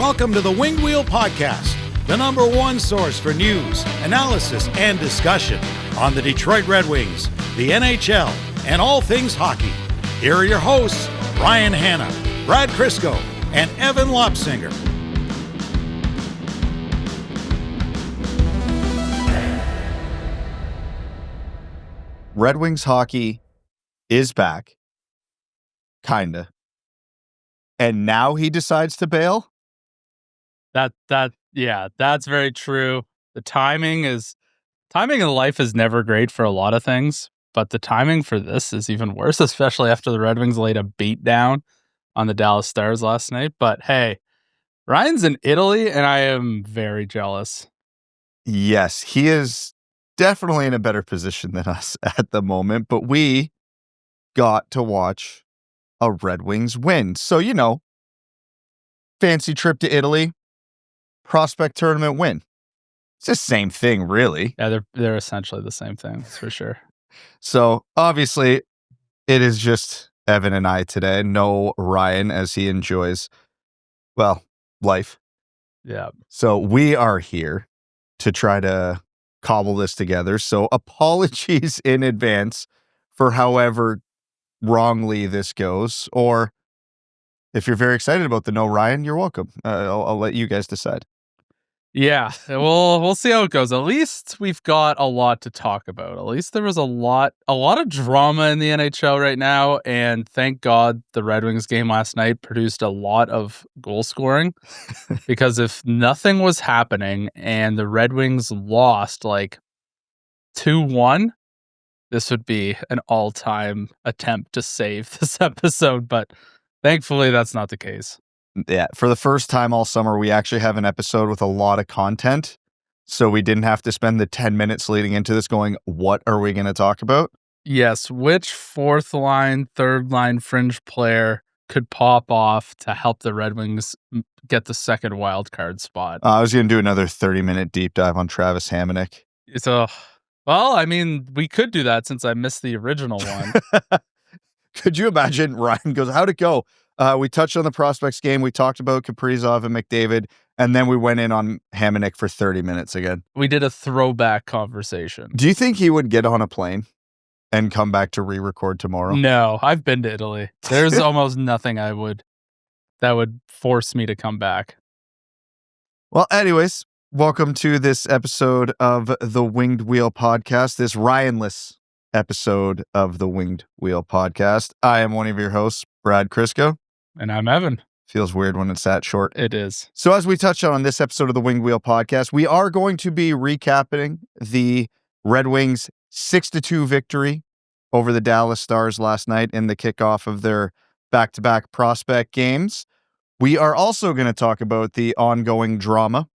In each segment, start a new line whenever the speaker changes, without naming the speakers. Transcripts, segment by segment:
Welcome to the Winged Wheel Podcast, the number one source for news, analysis, and discussion on the Detroit Red Wings, the NHL, and all things hockey. Here are your hosts, Ryan Hanna, Brad Crisco, and Evan Lopsinger.
Red Wings hockey is back. Kinda. And now he decides to bail?
That's very true. The timing in life is never great for a lot of things, but the timing for this is even worse, especially after the Red Wings laid a beat down on the Dallas Stars last night. But hey, Ryan's in Italy and I am very jealous.
Yes, he is definitely in a better position than us at the moment, but we got to watch a Red Wings win. So, fancy trip to Italy, prospect tournament win. It's the same thing, really.
Yeah, they're essentially the same thing, that's for sure.
So, obviously, it is just Evan and I today. No Ryan, as he enjoys, life.
Yeah.
So, we are here to try to cobble this together. So, apologies in advance for however wrongly this goes. Or if you're very excited about the No Ryan, you're welcome. I'll let you guys decide.
Yeah, we'll see how it goes. At least we've got a lot to talk about. At least there was a lot of drama in the NHL right now, and thank God the Red Wings game last night produced a lot of goal scoring. Because if nothing was happening and the Red Wings lost like 2-1, this would be an all-time attempt to save this episode, but thankfully that's not the case.
Yeah, for the first time all summer, we actually have an episode with a lot of content. So we didn't have to spend the 10 minutes leading into this going, what are we going to talk about?
Yes, which fourth line, third line fringe player could pop off to help the Red Wings get the second wild card spot?
I was going to do another 30-minute deep dive on Travis Hamonic.
So, we could do that since I missed the original one.
Could you imagine? Ryan goes, how'd it go? We touched on the prospects game. We talked about Kaprizov and McDavid, and then we went in on Hamonic for 30 minutes again.
We did a throwback conversation.
Do you think he would get on a plane and come back to re-record tomorrow?
No, I've been to Italy. There's almost nothing that would force me to come back.
Well, anyways, welcome to this episode of the Winged Wheel Podcast, this Ryanless episode of the Winged Wheel Podcast. I am one of your hosts, Brad Crisco.
And I'm Evan.
Feels weird when it's that short.
It is.
So as we touched on this episode of the Winged Wheel Podcast, we are going to be recapping the Red Wings 6-2 victory over the Dallas Stars last night in the kickoff of their back-to-back prospect games. We are also going to talk about the ongoing drama,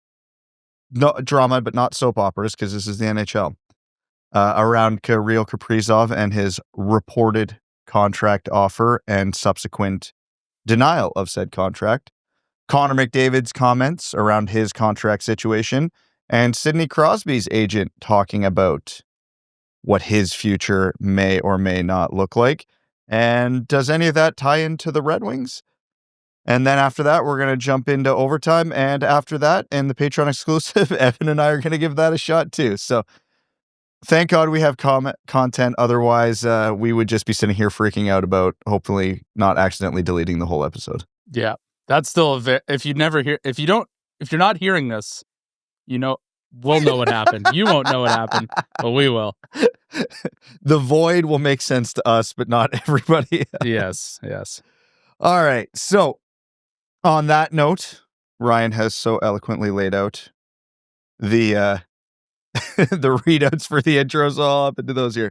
but not soap operas, because this is the NHL, around Kirill Kaprizov and his reported contract offer and subsequent denial of said contract, Connor McDavid's comments around his contract situation, and Sidney Crosby's agent talking about what his future may or may not look like. And does any of that tie into the Red Wings? And then after that, we're going to jump into overtime. And after that, in the Patreon exclusive, Evan and I are going to give that a shot too. So thank God we have content. Otherwise, we would just be sitting here freaking out about hopefully not accidentally deleting the whole episode.
Yeah, that's still if you're not hearing this, we'll know what happened. You won't know what happened, but we will.
The void will make sense to us, but not everybody else.
Yes.
All right. So on that note, Ryan has so eloquently laid out the the readouts for the intros. So I'll hop into those here.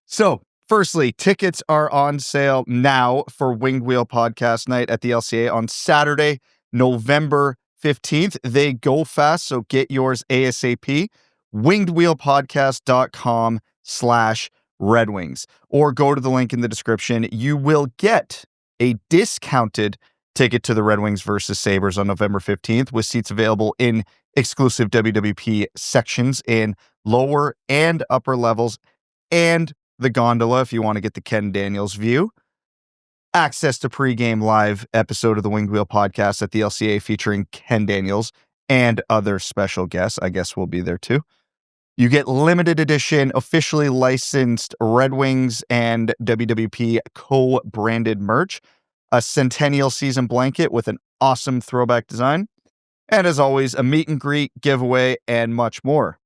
So firstly, tickets are on sale now for Winged Wheel Podcast Night at the LCA on Saturday, November 15th. They go fast, so get yours ASAP. wingedwheelpodcast.com/Red Wings, or go to the link in the description. You will get a discounted ticket to the Red Wings versus Sabres on November 15th with seats available in exclusive WWP sections in lower and upper levels and the gondola if you want to get the Ken Daniels view. access to pregame live episode of the Winged Wheel podcast at the LCA featuring Ken Daniels and other special guests. I guess we'll be there too. You get limited edition, officially licensed Red Wings and WWP co-branded merch, a Centennial season blanket with an awesome throwback design, and as always, a meet and greet, giveaway, and much more.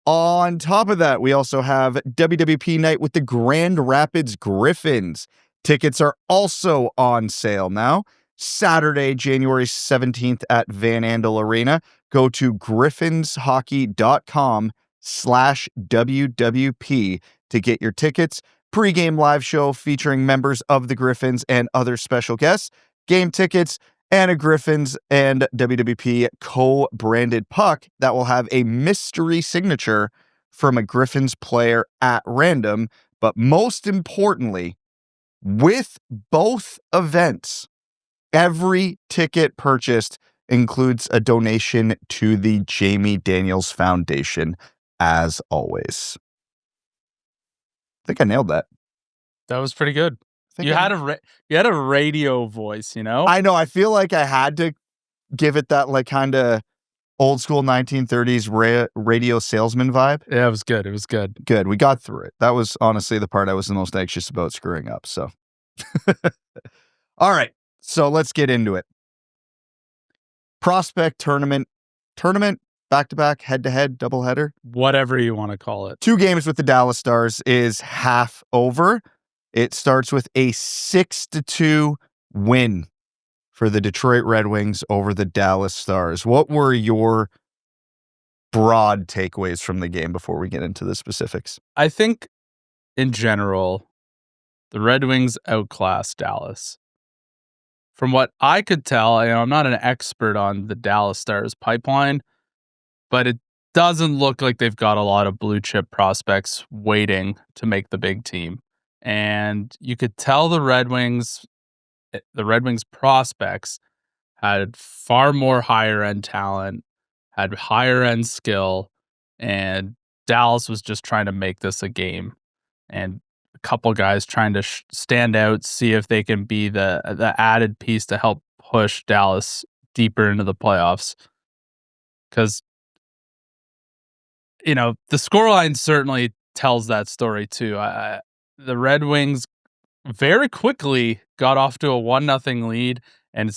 On top of that, we also have WWP Night with the Grand Rapids Griffins. Tickets are also on sale now. Saturday, January 17th at Van Andel Arena. Go to griffinshockey.com/WWP to get your tickets. Pre-game live show featuring members of the Griffins and other special guests. Game tickets and a Griffins and WWP co-branded puck that will have a mystery signature from a Griffins player at random. But most importantly, with both events, every ticket purchased includes a donation to the Jamie Daniels Foundation, as always. I think I nailed that.
That was pretty good. You had a radio voice, you know?
I know. I feel like I had to give it that like kind of old school 1930s radio salesman vibe.
Yeah, it was good. It was good.
Good. We got through it. That was honestly the part I was the most anxious about screwing up. So, all right. So let's get into it. Prospect tournament, back-to-back, head-to-head, doubleheader.
Whatever you want to call it.
2 games with the Dallas Stars is half over. It starts with a 6-2 win for the Detroit Red Wings over the Dallas Stars. What were your broad takeaways from the game before we get into the specifics?
I think, in general, the Red Wings outclassed Dallas. From what I could tell, I'm not an expert on the Dallas Stars pipeline, but it doesn't look like they've got a lot of blue chip prospects waiting to make the big team. And you could tell the Red Wings prospects had far more higher end talent, had higher end skill, and Dallas was just trying to make this a game. And a couple guys trying to stand out, see if they can be the added piece to help push Dallas deeper into the playoffs. Because, the scoreline certainly tells that story too. The Red Wings very quickly got off to a 1-0 lead and,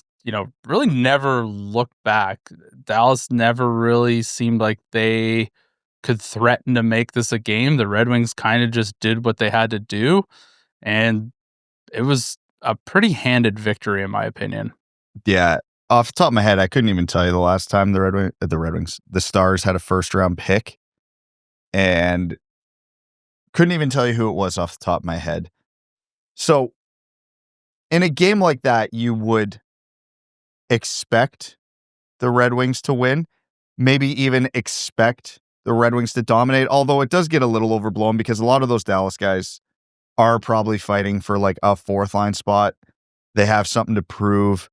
really never looked back. Dallas never really seemed like they could threaten to make this a game. The Red Wings kind of just did what they had to do, and it was a pretty handed victory in my opinion.
Yeah, off the top of my head, I couldn't even tell you the last time the Stars had a first-round pick, and couldn't even tell you who it was off the top of my head. So, in a game like that, you would expect the Red Wings to win, maybe even expect the Red Wings to dominate, although it does get a little overblown because a lot of those Dallas guys are probably fighting for like a fourth line spot. They have something to prove.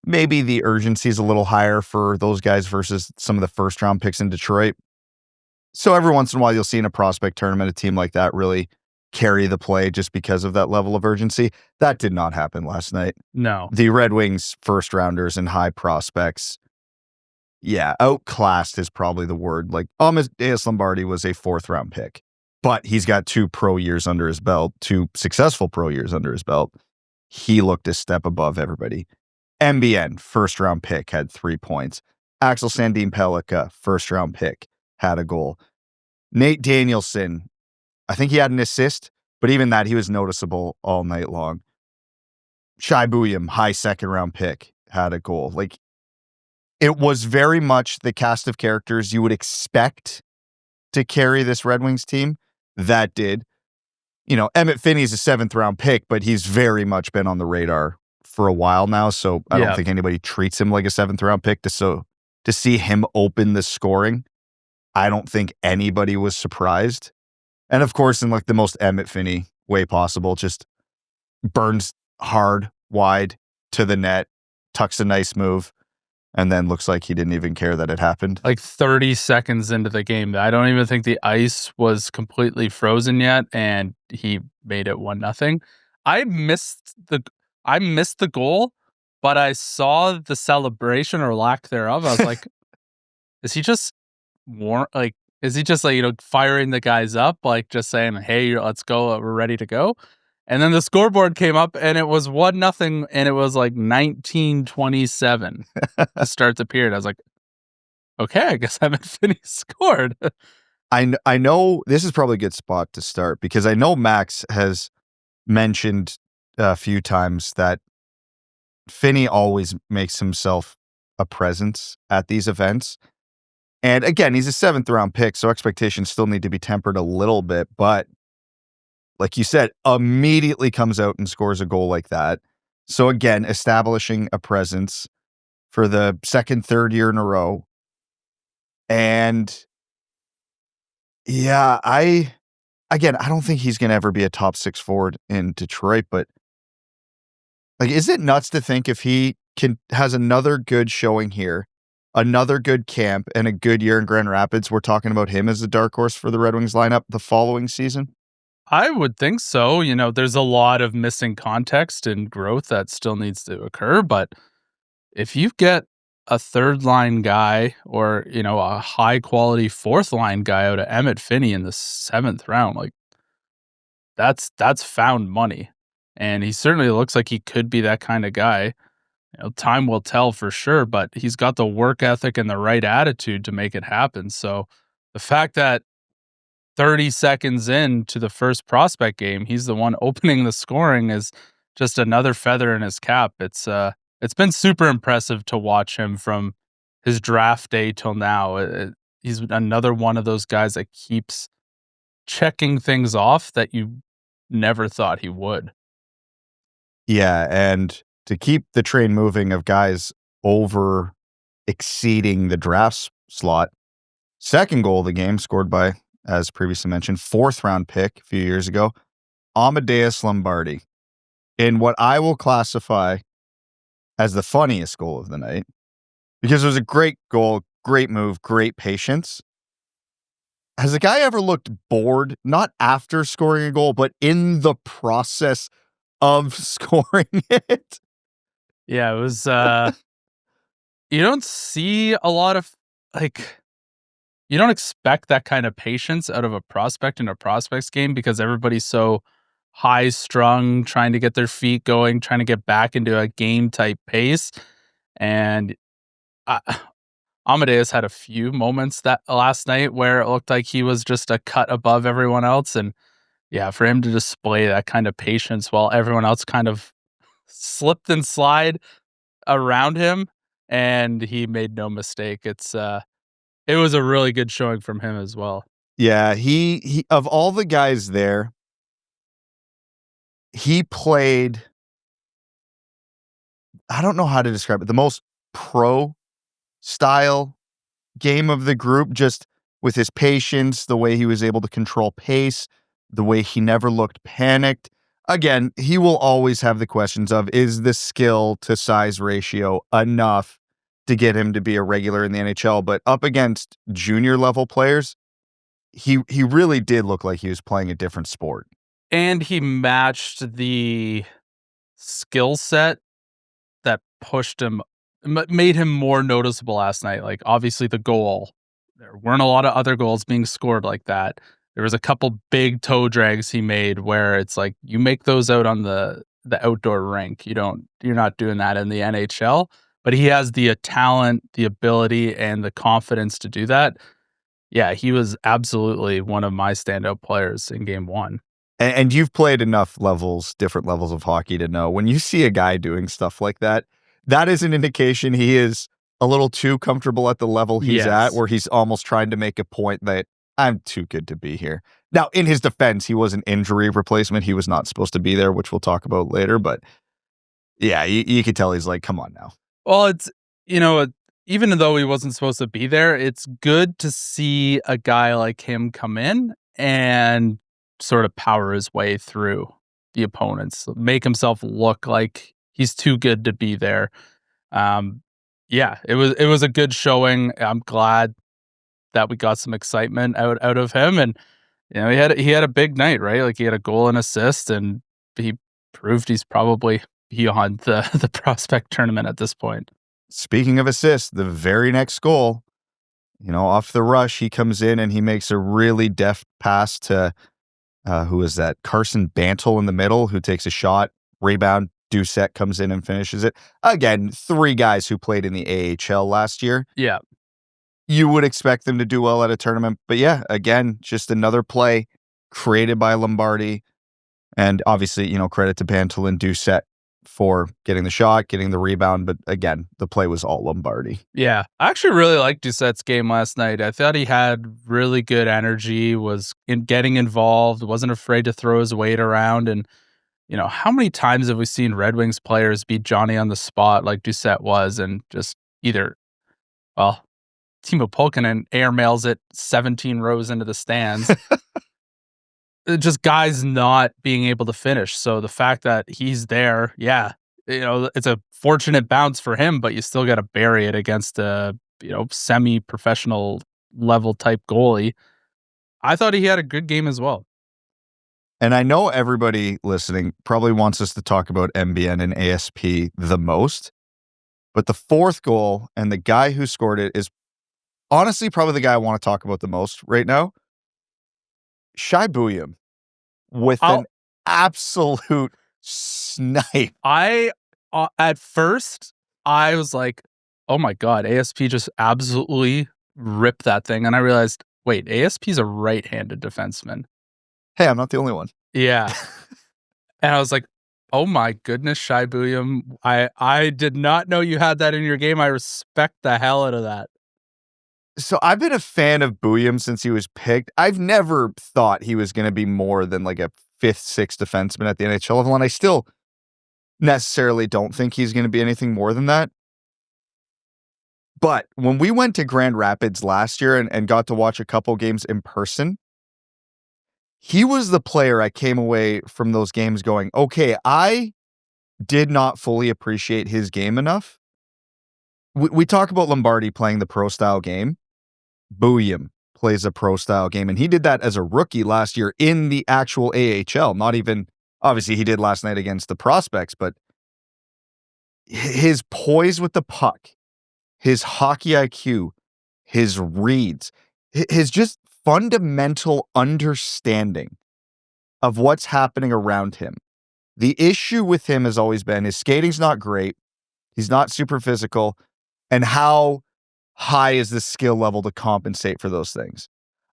Maybe the urgency is a little higher for those guys versus some of the first round picks in Detroit. So every once in a while, you'll see in a prospect tournament a team like that really carry the play just because of that level of urgency. That did not happen last night.
No.
The Red Wings first rounders and high prospects, outclassed is probably the word. Like Amadeus Lombardi was a 4th round pick, but he's got 2 pro years under his belt, 2 successful pro years under his belt. He looked a step above everybody. MBN, first round pick, had 3 points. Axel Sandin Pellikka, first round pick, had a goal. Nate Danielson, I think he had an assist, but even that, he was noticeable all night long. Shai Buyam, high 2nd round pick, had a goal. Like, it was very much the cast of characters you would expect to carry this Red Wings team. That did. Emmitt Finnie is a 7th round pick, but he's very much been on the radar for a while now, so I don't think anybody treats him like a 7th round pick. To see him open the scoring, I don't think anybody was surprised. And of course, in like the most Emmitt Finnie way possible, just burns hard, wide, to the net, tucks a nice move, and then looks like he didn't even care that it happened.
Like 30 seconds into the game, I don't even think the ice was completely frozen yet, and he made it 1-0. I missed the goal, but I saw the celebration or lack thereof. I was like, is he just is he just like, firing the guys up, like just saying, "Hey, let's go, we're ready to go." And then the scoreboard came up and it was 1-0 and it was like 1927 to start the period. I was like, okay, I guess Emmitt Finnie scored.
I know this is probably a good spot to start because I know Max has mentioned a few times that Finnie always makes himself a presence at these events. And again, he's a 7th round pick, so expectations still need to be tempered a little bit. But like you said, immediately comes out and scores a goal like that. So again, establishing a presence for the second, third year in a row. And yeah, I don't think he's going to ever be a top 6 forward in Detroit, but like, is it nuts to think if he has another good showing here, another good camp, and a good year in Grand Rapids, we're talking about him as the dark horse for the Red Wings lineup the following season?
I would think so. There's a lot of missing context and growth that still needs to occur, but if you get a third line guy or, a high quality fourth line guy out of Emmitt Finnie in the 7th round, like that's found money. And he certainly looks like he could be that kind of guy. Time will tell for sure, but he's got the work ethic and the right attitude to make it happen. So the fact that 30 seconds into the first prospect game, he's the one opening the scoring is just another feather in his cap. It's been super impressive to watch him from his draft day till now. He's another one of those guys that keeps checking things off that you never thought he would.
Yeah, and to keep the train moving of guys over exceeding the draft slot, second goal of the game scored by, as previously mentioned, 4th round pick a few years ago, Amadeus Lombardi, in what I will classify as the funniest goal of the night, because it was a great goal, great move, great patience. Has a guy ever looked bored, not after scoring a goal, but in the process of scoring it?
Yeah, it was you don't see a lot of you don't expect that kind of patience out of a prospect in a prospects game because everybody's so high strung, trying to get their feet going, trying to get back into a game type pace. And Amadeus had a few moments that last night where it looked like he was just a cut above everyone else. And yeah, for him to display that kind of patience while everyone else kind of slipped and slide around him and he made no mistake. It was a really good showing from him as well.
Yeah, he of all the guys there, he played, I don't know how to describe it, the most pro style game of the group, just with his patience, the way he was able to control pace, the way he never looked panicked. Again, he will always have the questions of, is the skill to size ratio enough to get him to be a regular in the NHL? But up against junior level players, he really did look like he was playing a different sport.
And he matched the skill set that pushed him, made him more noticeable last night. Like, obviously, the goal. There weren't a lot of other goals being scored like that. There was a couple big toe drags he made where it's like, you make those out on the outdoor rink. You're not doing that in the NHL. But he has the talent, the ability, and the confidence to do that. Yeah, he was absolutely one of my standout players in game one.
And you've played enough different levels of hockey to know when you see a guy doing stuff like that, that is an indication he is a little too comfortable at the level he's at, where he's almost trying to make a point that I'm too good to be here. Now, in his defense, he was an injury replacement. He was not supposed to be there, which we'll talk about later. But yeah, you could tell he's like, come on now.
Well, it's, even though he wasn't supposed to be there, it's good to see a guy like him come in and sort of power his way through the opponents, make himself look like he's too good to be there. Yeah, it was a good showing. I'm glad that we got some excitement out of him, and he had a big night, right? Like, he had a goal and assist, and he proved he's probably beyond the prospect tournament at this point.
Speaking of assists, the very next goal, off the rush, he comes in and he makes a really deft pass to, who is that? Carson Bantle in the middle, who takes a shot, rebound, Doucette comes in and finishes it. Again, 3 guys who played in the AHL last year.
Yeah.
You would expect them to do well at a tournament. But yeah, again, just another play created by Lombardi. And obviously, credit to Bantle and Doucette for getting the shot, getting the rebound. But again, the play was all Lombardi.
Yeah. I actually really liked Doucette's game last night. I thought he had really good energy, was getting involved, wasn't afraid to throw his weight around. And how many times have we seen Red Wings players beat Johnny on the spot like Doucette was, and just either, Timo Pulkkinen airmails it 17 rows into the stands. Just guys not being able to finish. So the fact that he's there, it's a fortunate bounce for him, but you still got to bury it against a, semi-professional level type goalie. I thought he had a good game as well.
And I know everybody listening probably wants us to talk about MBN and ASP the most, but the 4th goal and the guy who scored it is honestly probably the guy I want to talk about the most right now. Shai Buium with an absolute snipe.
At first, I was like, oh my God, ASP just absolutely ripped that thing. And I realized, wait, ASP's a right-handed defenseman.
Hey, I'm not the only one.
Yeah. And I was like, oh my goodness, Shai Buium. I did not know you had that in your game. I respect the hell out of that.
So I've been a fan of Buium since he was picked. I've never thought he was going to be more than like a 5th, 6th defenseman at the NHL level, and I still necessarily don't think he's going to be anything more than that. But when we went to Grand Rapids last year and got to watch a couple games in person, he was the player I came away from those games going, okay, I did not fully appreciate his game enough. We talk about Lombardi playing the pro-style game. Buium plays a pro-style game, and he did that as a rookie last year in the actual AHL. Not even, obviously he did last night against the prospects, but his poise with the puck, his hockey IQ, his reads, his just fundamental understanding of what's happening around him. The issue with him has always been his skating's not great. He's not super physical. And how high is the skill level to compensate for those things?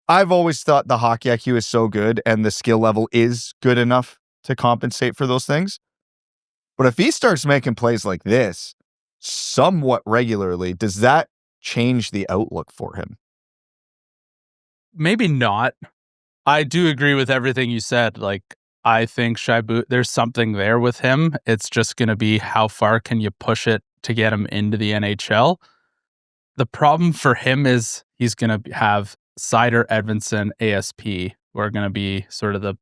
I've always thought the hockey IQ is so good and the skill level is good enough to compensate for those things. But if he starts making plays like this somewhat regularly, does that change the outlook for him?
Maybe not. I do agree with everything you said. Like, I think there's something there with him. It's just going to be how far can you push it to get him into the NHL. The problem for him is he's going to have Seider, Edvinsson, ASP, who are going to be sort of the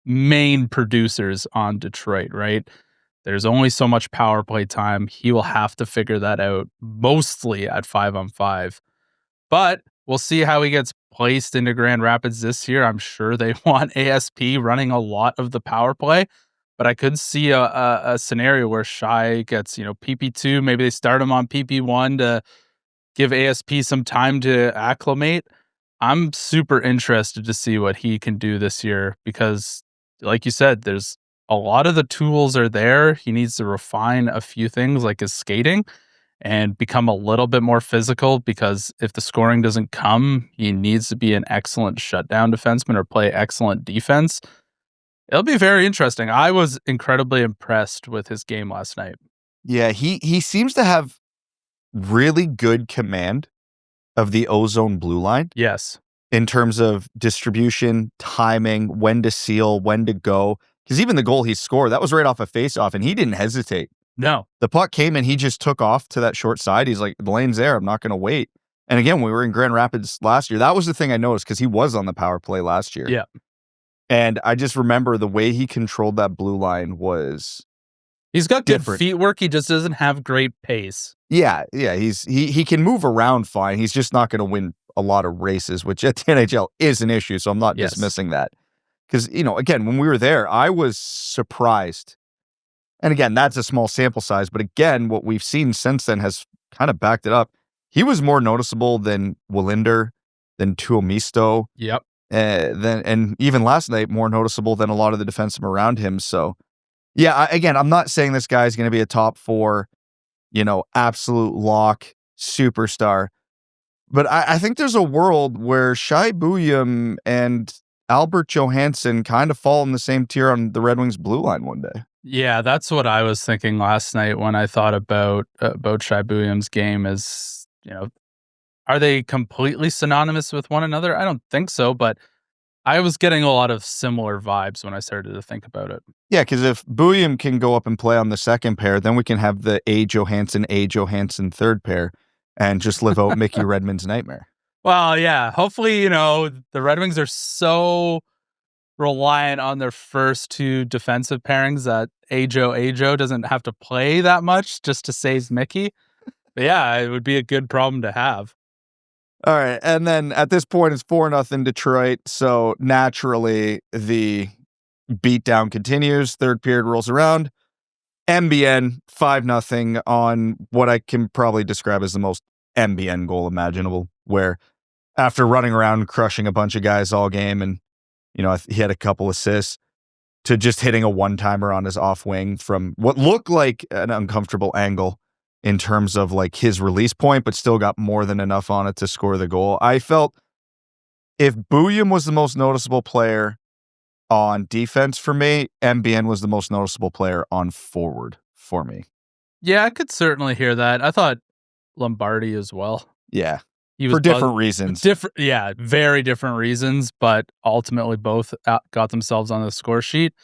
main producers on Detroit, right? There's only so much power play time. He will have to figure that out mostly at 5-on-5. But we'll see how he gets placed into Grand Rapids this year. I'm sure they want ASP running a lot of the power play, but I could see a scenario where Shai gets, PP2. Maybe they start him on PP1 to give ASP some time to acclimate. I'm super interested to see what he can do this year because, like you said, there's a lot of the tools are there. He needs to refine a few things like his skating and become a little bit more physical because if the scoring doesn't come, he needs to be an excellent shutdown defenseman or play excellent defense. It'll be very interesting. I was incredibly impressed with his game last night.
Yeah, he seems to have really good command of the ozone blue line.
Yes.
In terms of distribution, timing, when to seal, when to go. Because even the goal he scored, that was right off a faceoff, and he didn't hesitate.
No.
The puck came and he just took off to that short side. He's like, the lane's there. I'm not going to wait. And again, when we were in Grand Rapids last year, that was the thing I noticed because he was on the power play last year.
Yeah.
And I just remember the way he controlled that blue line was
He's got
different.
Good feet work. He just doesn't have great pace.
Yeah. He can move around fine. He's just not going to win a lot of races, which at the NHL is an issue. So I'm not dismissing that. Because, again, when we were there, I was surprised And again, that's a small sample size, but again, what we've seen since then has kind of backed it up. He was more noticeable than Wallinder, than Tuomisto.
Yep.
And even last night, more noticeable than a lot of the defensemen around him. So, yeah, again, I'm not saying this guy's going to be a top 4, absolute lock superstar. But I think there's a world where Shai Buium and Albert Johansson kind of fall in the same tier on the Red Wings blue line one day.
Yeah, that's what I was thinking last night when I thought about Shai Buium's game is, are they completely synonymous with one another? I don't think so, but I was getting a lot of similar vibes when I started to think about it.
Yeah, because if Buium can go up and play on the second pair, then we can have the A. Johansson third pair and just live out Mickey Redmond's nightmare.
Well, yeah, hopefully, the Red Wings are so reliant on their first 2 defensive pairings that Ajo doesn't have to play that much just to save Mickey. But yeah, it would be a good problem to have.
All right, and then at this point it's 4-0 Detroit, so naturally the beatdown continues. Third period rolls around. MBN 5-0 on what I can probably describe as the most MBN goal imaginable, where after running around crushing a bunch of guys all game and he had a couple assists, to just hitting a one-timer on his off wing from what looked like an uncomfortable angle in terms of like his release point, but still got more than enough on it to score the goal. I felt if Buium was the most noticeable player on defense for me, MBN was the most noticeable player on forward for me.
Yeah, I could certainly hear that. I thought Lombardi as well.
Yeah. For different reasons.
Very different reasons, but ultimately both got themselves on the score sheet.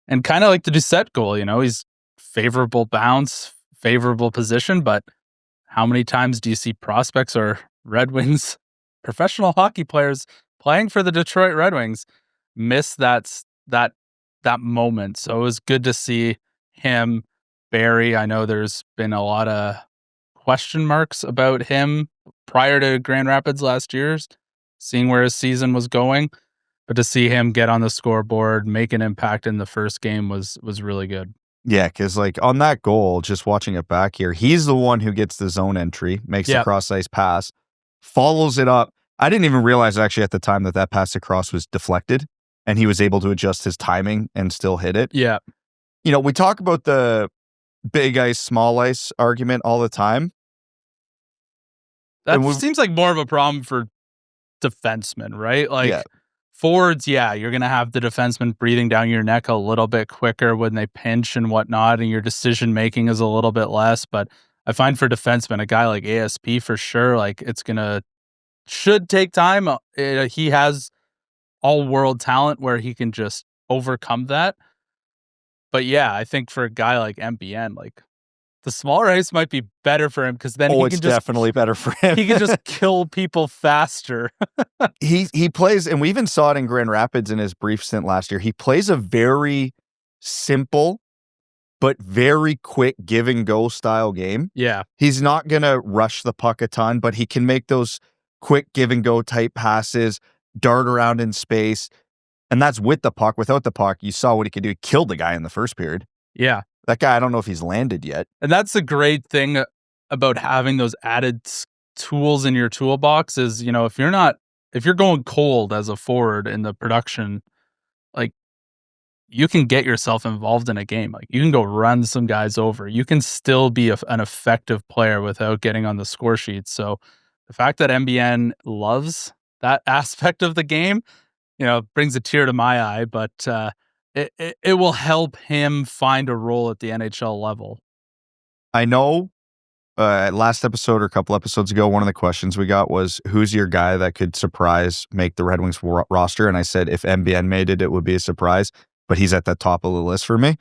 And kind of like the Doucette goal, he's favorable bounce, favorable position, but how many times do you see prospects or Red Wings professional hockey players playing for the Detroit Red Wings miss that moment? So it was good to see him. Barry, I know there's been a lot of question marks about him prior to Grand Rapids last year, seeing where his season was going, but to see him get on the scoreboard, make an impact in the first game was really good.
Yeah, because like on that goal, just watching it back here, he's the one who gets the zone entry, makes the cross-ice pass, follows it up. I didn't even realize actually at the time that pass across was deflected, and he was able to adjust his timing and still hit it.
Yeah.
We talk about the big ice, small ice argument all the time.
That seems like more of a problem for defensemen, right? Like forwards, you're going to have the defenseman breathing down your neck a little bit quicker when they pinch and whatnot, and your decision-making is a little bit less. But I find for defensemen, a guy like ASP for sure, like should take time. He has all-world talent where he can just overcome that. But yeah, I think for a guy like MBN, like the smaller ice might be better for him because then he can
definitely better for him.
He can just kill people faster.
He plays, and we even saw it in Grand Rapids in his brief stint last year. He plays a very simple but very quick give and go style game.
Yeah.
He's not going to rush the puck a ton, but he can make those quick give and go type passes, dart around in space. And that's with the puck. Without the puck, you saw what he could do. He killed the guy in the first period.
Yeah.
That guy, I don't know if he's landed yet.
And that's the great thing about having those added tools in your toolbox is, if you're going cold as a forward in the production, like you can get yourself involved in a game. Like you can go run some guys over. You can still be an effective player without getting on the score sheet. So the fact that MBN loves that aspect of the game, brings a tear to my eye, but it will help him find a role at the NHL level.
I know last episode or a couple episodes ago, one of the questions we got was, who's your guy that could make the Red Wings roster? And I said, if MBN made it, it would be a surprise, but he's at the top of the list for me.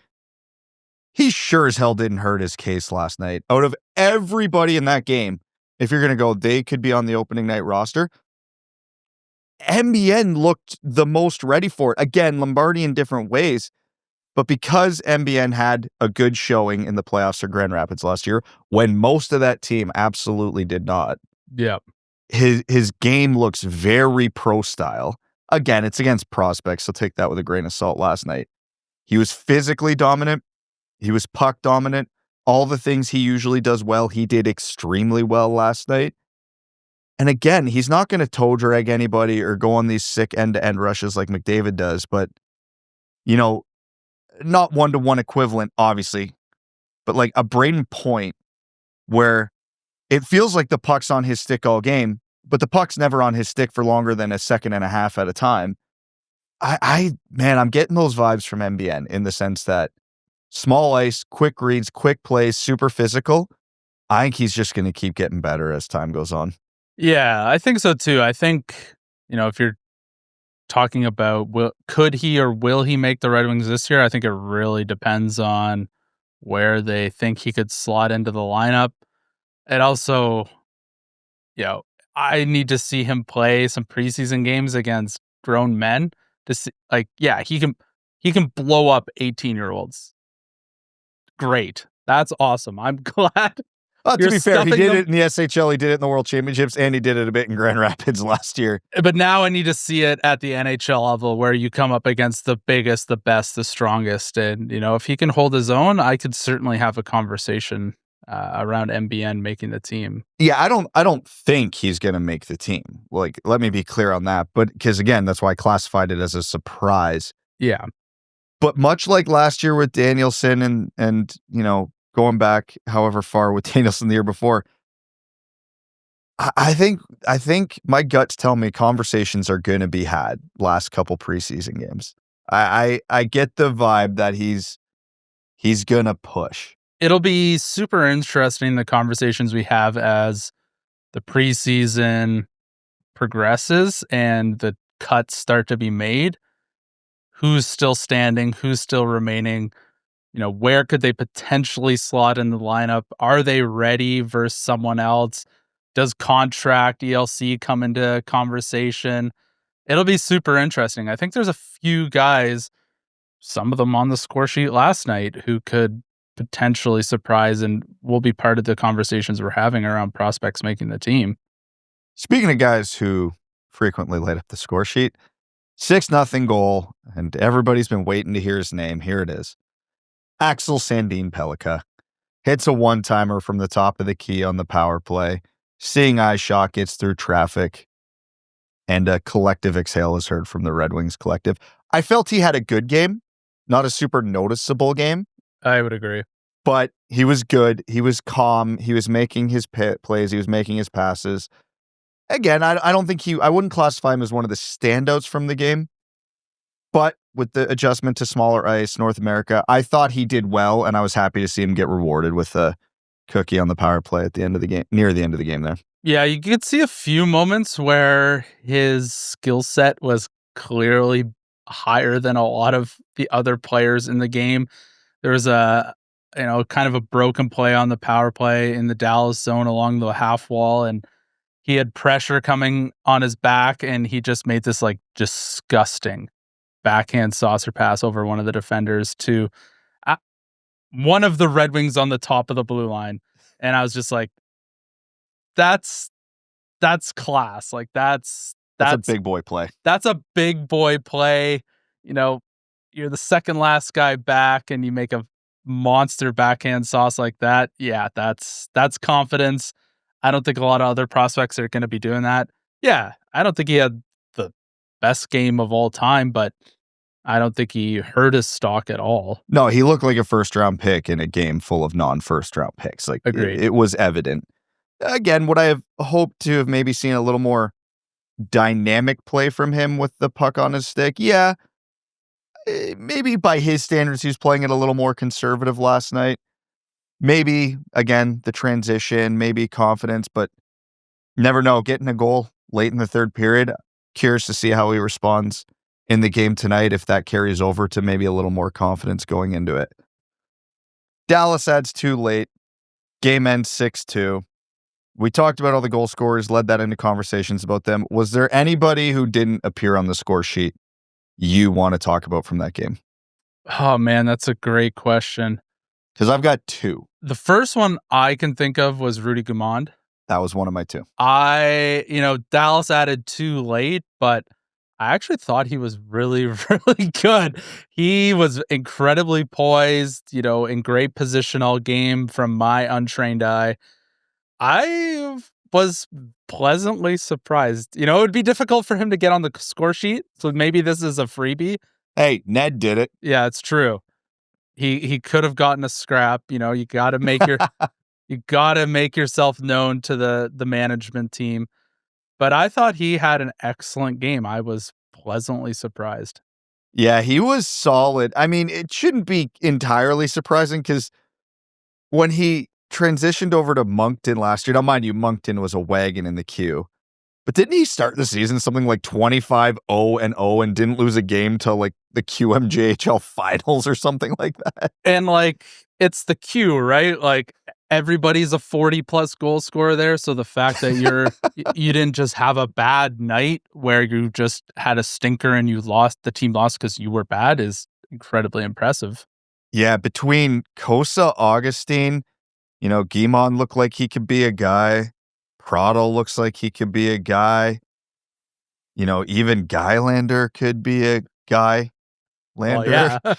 He sure as hell didn't hurt his case last night. Out of everybody in that game, if you're going to go, they could be on the opening night roster, MBN looked the most ready for it. Again, Lombardi in different ways, but because MBN had a good showing in the playoffs for Grand Rapids last year, when most of that team absolutely did not.
Yeah.
His game looks very pro style. Again, it's against prospects, so take that with a grain of salt last night. He was physically dominant. He was puck dominant. All the things he usually does well, he did extremely well last night. And again, he's not going to toe drag anybody or go on these sick end-to-end rushes like McDavid does, but, not one-to-one equivalent, obviously, but like a Braden Point where it feels like the puck's on his stick all game, but the puck's never on his stick for longer than a second and a half at a time. I'm getting those vibes from MBN in the sense that small ice, quick reads, quick plays, super physical. I think he's just going to keep getting better as time goes on.
Yeah, I think so too. I think, if you're talking about could he or will he make the Red Wings this year, I think it really depends on where they think he could slot into the lineup. And also, I need to see him play some preseason games against grown men to see, he can blow up 18-year-olds. Great. That's awesome. I'm glad.
To be fair, he did it in the SHL, he did it in the World Championships, and he did it a bit in Grand Rapids last year.
But now I need to see it at the NHL level where you come up against the biggest, the best, the strongest. And, if he can hold his own, I could certainly have a conversation around MBN making the team.
Yeah, I don't think he's going to make the team. Like, let me be clear on that. But because, again, that's why I classified it as a surprise.
Yeah.
But much like last year with Danielson and going back however far with Danielson the year before, I think my guts tell me conversations are going to be had last couple preseason games. I get the vibe that he's going to push.
It'll be super interesting, the conversations we have as the preseason progresses and the cuts start to be made. Who's still standing? Who's still remaining? Where could they potentially slot in the lineup? Are they ready versus someone else? Does contract ELC come into conversation? It'll be super interesting. I think there's a few guys, some of them on the score sheet last night, who could potentially surprise and will be part of the conversations we're having around prospects making the team.
Speaking of guys who frequently light up the score sheet, 6-0 goal, and everybody's been waiting to hear his name. Here it is. Axel Sandin Pellikka hits a one-timer from the top of the key on the power play. Seeing eye shot gets through traffic, and a collective exhale is heard from the Red Wings collective. I felt he had a good game, not a super noticeable game.
I would agree.
But he was good. He was calm. He was making his plays. He was making his passes. Again, I don't think I wouldn't classify him as one of the standouts from the game. But with the adjustment to smaller ice, North America, I thought he did well, and I was happy to see him get rewarded with a cookie on the power play at the end of the game, near the end of the game there.
Yeah, you could see a few moments where his skill set was clearly higher than a lot of the other players in the game. There was a, kind of a broken play on the power play in the Dallas zone along the half wall, and he had pressure coming on his back, and he just made this disgusting backhand saucer pass over one of the defenders to one of the Red Wings on the top of the blue line. And I was just like, that's class. That's
a big boy play.
That's a big boy play. You're the second last guy back and you make a monster backhand sauce like that. Yeah, that's confidence. I don't think a lot of other prospects are going to be doing that. Yeah, I don't think he had the best game of all time, but I don't think he hurt his stock at all.
No, he looked like a first-round pick in a game full of non-first-round picks.
Agreed.
It was evident. Again, would I have hoped to have maybe seen a little more dynamic play from him with the puck on his stick? Yeah. Maybe by his standards, he was playing it a little more conservative last night. Maybe, again, the transition, maybe confidence, but never know. Getting a goal late in the third period, curious to see how he responds in the game tonight, if that carries over to maybe a little more confidence going into it. Dallas adds 2 late. Game ends 6-2. We talked about all the goal scorers, led that into conversations about them. Was there anybody who didn't appear on the score sheet you want to talk about from that game?
Oh, man, that's a great question.
Because I've got 2.
The first one I can think of was Rudy Gaumond.
That was one of my 2.
Dallas added 2 late, but I actually thought he was really, really good. He was incredibly poised, in great position all game from my untrained eye. I was pleasantly surprised. It would be difficult for him to get on the score sheet, so maybe this is a freebie.
Hey, Ned did it.
Yeah, it's true. He could have gotten a scrap. You got to make yourself known to the management team. But I thought he had an excellent game. I was pleasantly surprised.
Yeah, he was solid. I mean, it shouldn't be entirely surprising because when he transitioned over to Moncton last year, now mind you, Moncton was a wagon in the queue, but didn't he start the season something like 25-0-0 and didn't lose a game till like the QMJHL finals or something like that?
And it's the Q, right? Like everybody's a 40+ goal scorer there. So the fact that you didn't just have a bad night where you just had a stinker and the team lost because you were bad is incredibly impressive.
Yeah, between Cossa, Augustine, Guimond looked like he could be a guy. Prado looks like he could be a guy. Even Guylander could be a guy. Lander.
Oh,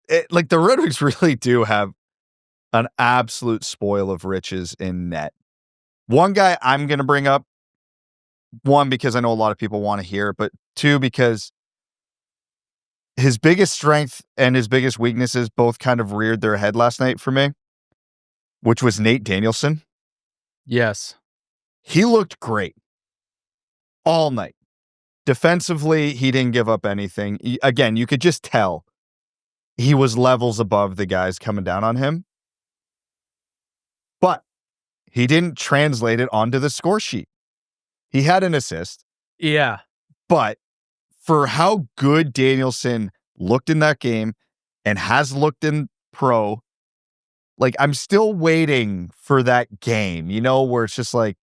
yeah.
The Red Wings really do have an absolute spoil of riches in net. One guy I'm going to bring up, one, because I know a lot of people want to hear, but two, because his biggest strength and his biggest weaknesses both kind of reared their head last night for me, which was Nate Danielson.
Yes.
He looked great all night. Defensively, he didn't give up anything. Again, you could just tell he was levels above the guys coming down on him. But he didn't translate it onto the score sheet. He had an assist.
Yeah.
But for how good Danielson looked in that game and has looked in pro, I'm still waiting for that game, where it's just like,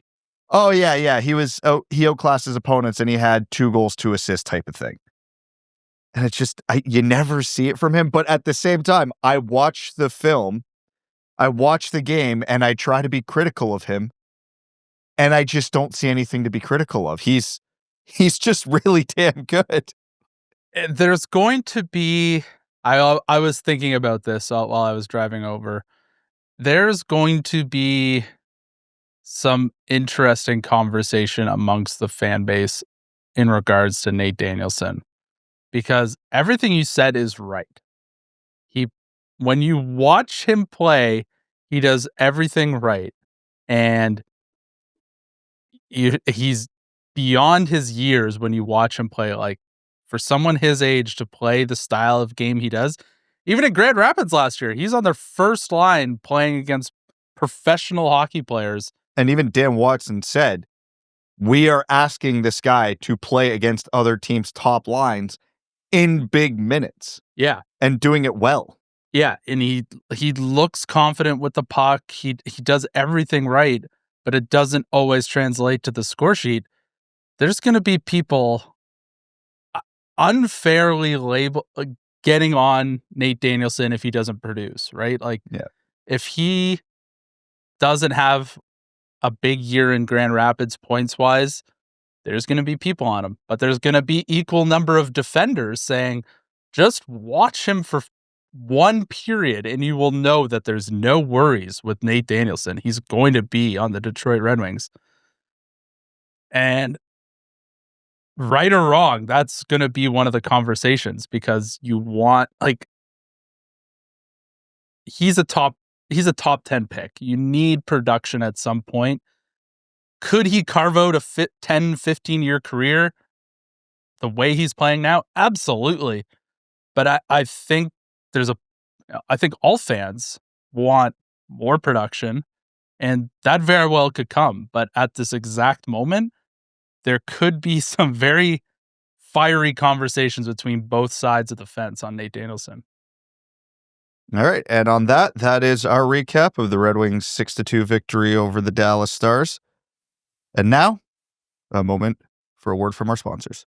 oh, yeah, he outclassed his opponents and he had 2 goals, 2 assists type of thing. And it's just, you never see it from him. But at the same time, I watch the film, I watch the game, and I try to be critical of him. And I just don't see anything to be critical of. He's just really damn good.
There's going to be, I was thinking about this while I was driving over. There's going to be some interesting conversation amongst the fan base in regards to Nate Danielson, because everything you said is right. When you watch him play, he does everything right, and he's beyond his years when you watch him play. For someone his age to play the style of game he does, even in Grand Rapids last year, he's on their first line playing against professional hockey players.
And even Dan Watson said, we are asking this guy to play against other teams' top lines in big minutes.
Yeah.
And doing it well.
Yeah. And he looks confident with the puck. He does everything right, but it doesn't always translate to the score sheet. There's going to be people unfairly getting on Nate Danielson if he doesn't produce, right? If he doesn't have a big year in Grand Rapids points wise, there's going to be people on him, but there's going to be equal number of defenders saying, just watch him for one period and you will know that there's no worries with Nate Danielson. He's going to be on the Detroit Red Wings. And right or wrong, that's going to be one of the conversations, because you want, he's a top 10 pick. You need production at some point. Could he carve out a 10, 15-year career the way he's playing now? Absolutely. But I think I think all fans want more production, and that very well could come. But at this exact moment, there could be some very fiery conversations between both sides of the fence on Nate Danielson.
All right. And on that is our recap of the Red Wings 6-2 victory over the Dallas Stars. And now, a moment for a word from our sponsors.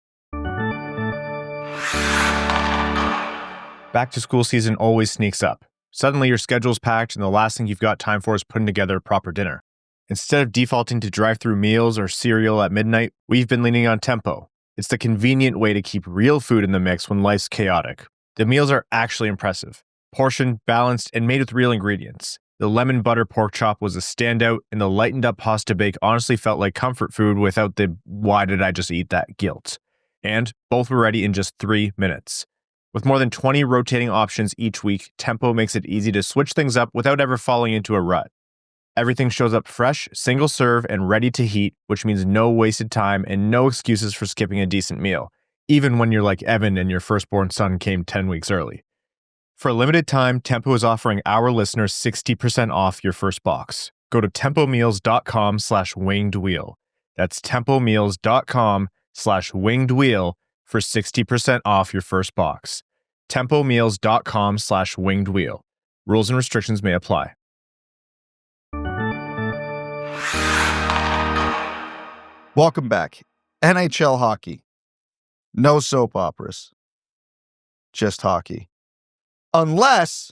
Back to school season always sneaks up. Suddenly your schedule's packed and the last thing you've got time for is putting together a proper dinner. Instead of defaulting to drive-through meals or cereal at midnight, we've been leaning on Tempo. It's the convenient way to keep real food in the mix when life's chaotic. The meals are actually impressive. Portioned, balanced, and made with real ingredients. The lemon butter pork chop was a standout, and the lightened up pasta bake honestly felt like comfort food without the "why did I just eat that" guilt. And both were ready in just 3 minutes. With more than 20 rotating options each week, Tempo makes it easy to switch things up without ever falling into a rut. Everything shows up fresh, single serve, and ready to heat, which means no wasted time and no excuses for skipping a decent meal, even when you're like Evan and your firstborn son came 10 weeks early. For a limited time, Tempo is offering our listeners 60% off your first box. Go to tempomeals.com/wingedwheel. That's tempomeals.com/wingedwheel for 60% off your first box. tempomeals.com/wingedwheel. Rules and restrictions may apply.
Welcome back. NHL hockey. No soap operas. Just hockey. Unless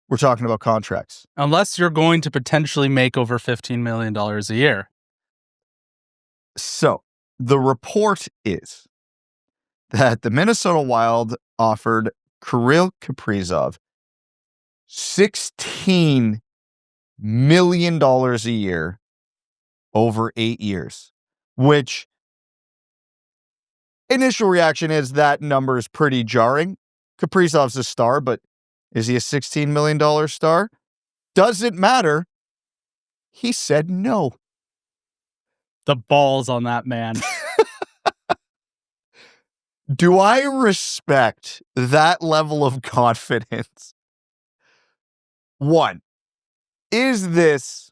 we're talking about contracts.
Unless you're going to potentially make over $15 million a year.
So, the report is that the Minnesota Wild offered Kirill Kaprizov $16 million a year over 8 years, which initial reaction is that number is pretty jarring. Kaprizov's a star, but is he a $16 million star? Doesn't matter. He said no.
The balls on that man.
Do I respect that level of confidence? One, is this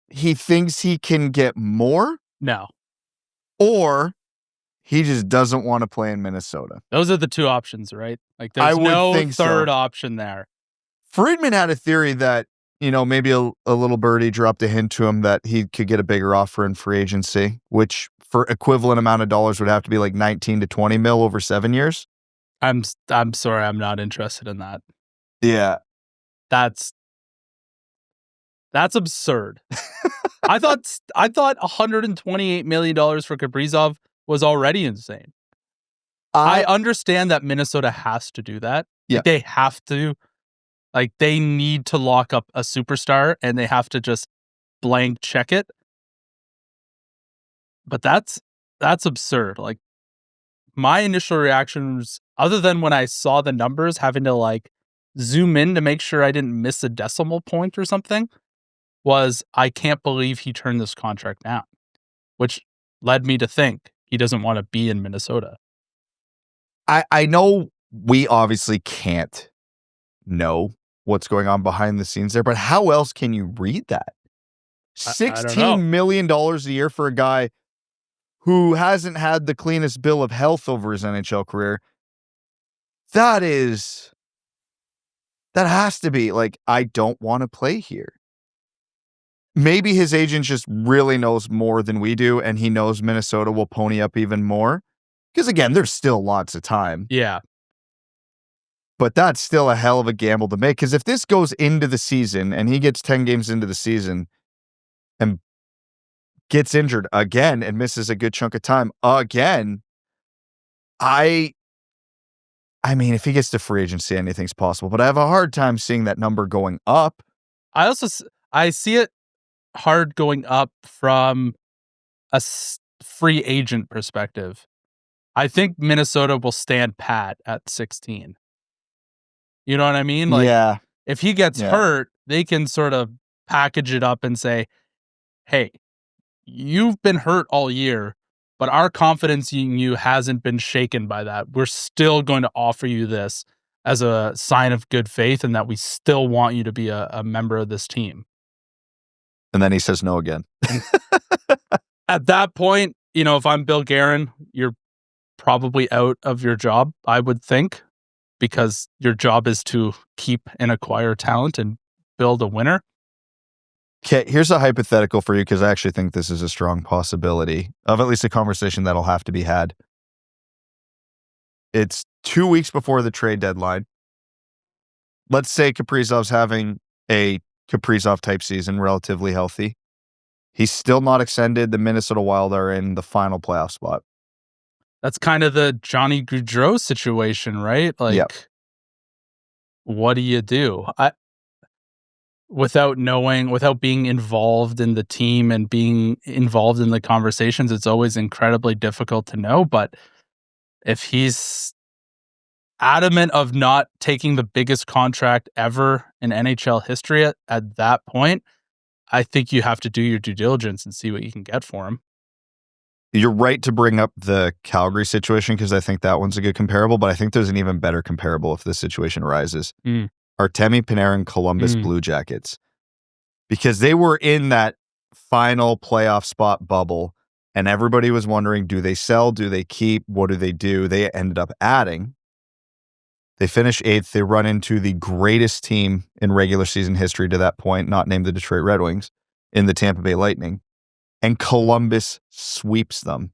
he thinks he can get more?
No.
Or he just doesn't want to play in Minnesota?
Those are the two options, right? Like there's no third option there.
Friedman had a theory that, maybe a little birdie dropped a hint to him that he could get a bigger offer in free agency, which for equivalent amount of dollars would have to be like 19 to 20 mil over 7 years.
I'm sorry, I'm not interested in that.
Yeah.
That's absurd. I thought $128 million for Kaprizov was already insane. I understand that Minnesota has to do that.
Yeah.
They have to. They need to lock up a superstar and they have to just blank check it. But that's absurd. My initial reaction was, other than when I saw the numbers, having to zoom in to make sure I didn't miss a decimal point or something, was I can't believe he turned this contract down, which led me to think he doesn't want to be in Minnesota.
I know we obviously can't know what's going on behind the scenes there, but how else can you read that? $16 million a year for a guy who hasn't had the cleanest bill of health over his NHL career. That has to be I don't want to play here. Maybe his agent just really knows more than we do, and he knows Minnesota will pony up even more. Because again, there's still lots of time.
Yeah.
But that's still a hell of a gamble to make. Because if this goes into the season and he gets 10 games into the season and gets injured again and misses a good chunk of time again, I mean, if he gets to free agency, anything's possible. But I have a hard time seeing that number going up.
I see it hard going up from a free agent perspective. I think Minnesota will stand pat at 16. You know what I mean?
Yeah.
If he gets hurt, they can sort of package it up and say, hey, you've been hurt all year, but our confidence in you hasn't been shaken by that. We're still going to offer you this as a sign of good faith and that we still want you to be a member of this team.
And then he says no again.
At that point, if I'm Bill Guerin, you're probably out of your job, I would think, because your job is to keep and acquire talent and build a winner.
Okay, here's a hypothetical for you, because I actually think this is a strong possibility of at least a conversation that'll have to be had. It's 2 weeks before the trade deadline. Let's say Kaprizov's having a Kaprizov type season, relatively healthy. He's still not extended. The Minnesota Wild are in the final playoff spot.
That's kind of the Johnny Gaudreau situation, right? Like,
Yep.
what do you do? Without being involved in the team and being involved in the conversations, it's always incredibly difficult to know. But if he's adamant of not taking the biggest contract ever in NHL history at that point, I think you have to do your due diligence and see what you can get for him.
You're right to bring up the Calgary situation because I think that one's a good comparable, but I think there's an even better comparable if this situation arises. Artemi Panarin Columbus Blue Jackets. Because they were in that final playoff spot bubble, and everybody was wondering, do they sell? Do they keep? What do they do? They ended up adding. They finish 8th. They run into the greatest team in regular season history to that point, not named the Detroit Red Wings, in the Tampa Bay Lightning. And Columbus sweeps them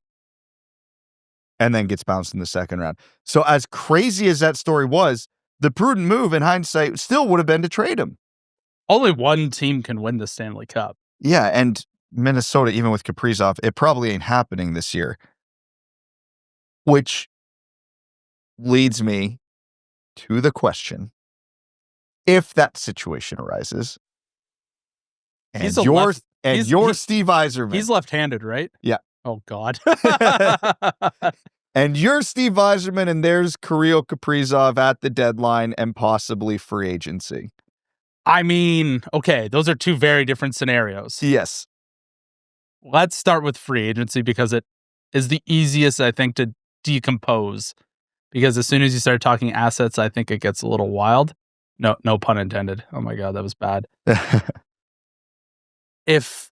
and then gets bounced in the second round. So as crazy as that story was, the prudent move in hindsight still would have been to trade him.
Only one team can win the Stanley Cup.
Yeah, and Minnesota, even with Kaprizov, it probably ain't happening this year. Which leads me to the question, if that situation arises, and you're Steve Yzerman.
He's left-handed, right?
Yeah.
Oh, God.
And you're Steve Yzerman, and there's Kirill Kaprizov at the deadline and possibly free agency.
I mean, okay, those are two very different scenarios.
Yes.
Let's start with free agency because it is the easiest, I think, to decompose. Because as soon as you start talking assets, I think it gets a little wild. No pun intended. Oh my God, that was bad. If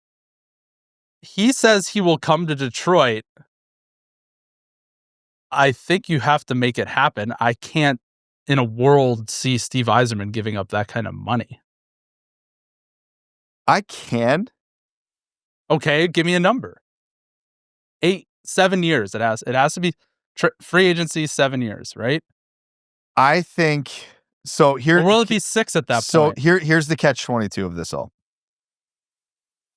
he says he will come to Detroit, I think you have to make it happen. I can't, in a world, see Steve Yzerman giving up that kind of money.
I can.
Okay, give me a number. 7 years. It has to be free agency, 7 years, right?
I think so. Here,
or will it be 6 at that point?
So here's the catch-22 of this all.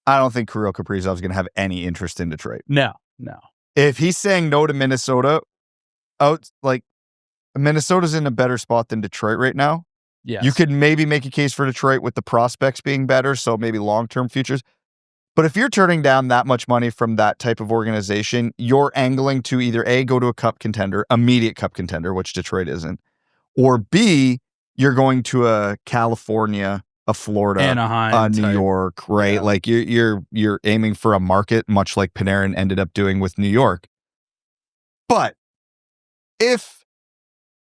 I don't think Kirill Kaprizov is going to have any interest in Detroit.
No.
If he's saying no to Minnesota, Minnesota's in a better spot than Detroit right now.
Yes.
You could maybe make a case for Detroit with the prospects being better, so maybe long-term futures. But if you're turning down that much money from that type of organization, you're angling to either A, go to a cup contender, immediate cup contender, which Detroit isn't, or B, you're going to a California, a Florida,
Anaheim,
New York, right?
Yeah.
Like you're aiming for a market, much like Panarin ended up doing with New York. But if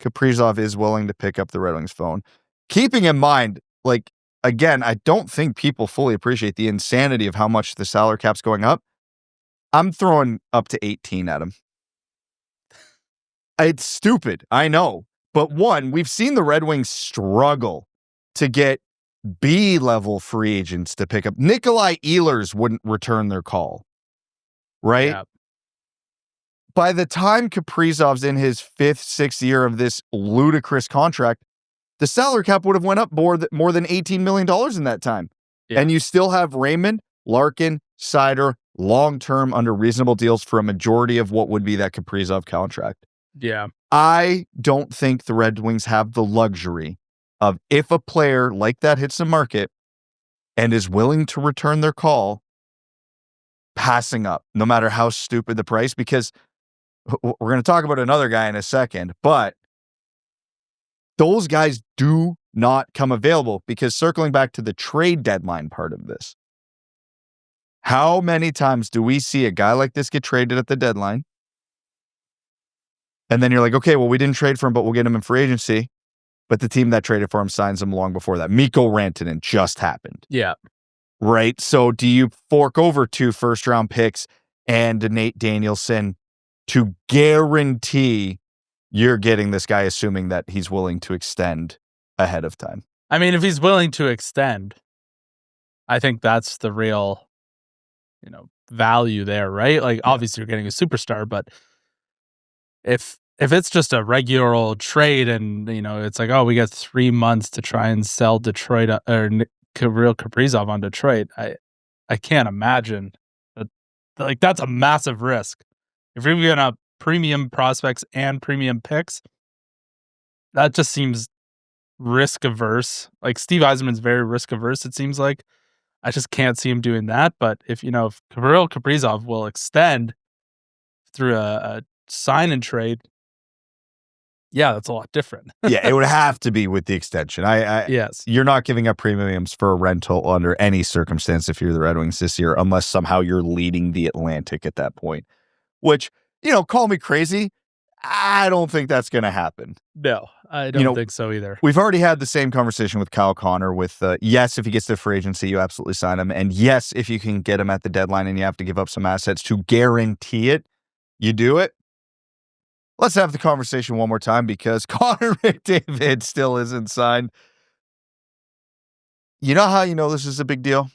Kaprizov is willing to pick up the Red Wings phone, keeping in mind, again, I don't think people fully appreciate the insanity of how much the salary cap's going up. I'm throwing up to 18 at him. It's stupid, I know. But one, we've seen the Red Wings struggle to get B-level free agents to pick up. Nikolai Ehlers wouldn't return their call, right?
Yeah.
By the time Kaprizov's in his 5th, 6th year of this ludicrous contract, the salary cap would have went up more than $18 million in that time. Yeah. And you still have Raymond, Larkin, Seider, long-term under reasonable deals for a majority of what would be that Kaprizov contract.
Yeah.
I don't think the Red Wings have the luxury of, if a player like that hits the market and is willing to return their call, passing up, no matter how stupid the price, because we're going to talk about another guy in a second, but those guys do not come available, because circling back to the trade deadline part of this, how many times do we see a guy like this get traded at the deadline? And then you're like, okay, well, we didn't trade for him, but we'll get him in free agency. But the team that traded for him signs him long before that. Mikko Rantanen just happened.
Yeah.
Right? So do you fork over 2 first-round picks and a Nate Danielson to guarantee you're getting this guy, assuming that he's willing to extend ahead of time?
I mean, if he's willing to extend, I think that's the real, value there, right? Like, obviously you're getting a superstar, but if it's just a regular old trade and, it's like, oh, we got 3 months to try and sell Detroit or Kirill Kaprizov on Detroit, I can't imagine that. Like, that's a massive risk. If you're gonna premium prospects and premium picks, that just seems risk averse. Like, Steve Yzerman's very risk averse, it seems like. I just can't see him doing that. But if Kirill Kaprizov will extend through a sign and trade, yeah, that's a lot different.
Yeah, it would have to be with the extension.
Yes.
You're not giving up premiums for a rental under any circumstance if you're the Red Wings this year, unless somehow you're leading the Atlantic at that point. Which, call me crazy, I don't think that's going to happen.
No, I don't think so either.
We've already had the same conversation with Kyle Connor with, yes, if he gets to free agency, you absolutely sign him. And yes, if you can get him at the deadline and you have to give up some assets to guarantee it, you do it. Let's have the conversation one more time because Connor McDavid still isn't signed. You know how you know this is a big deal?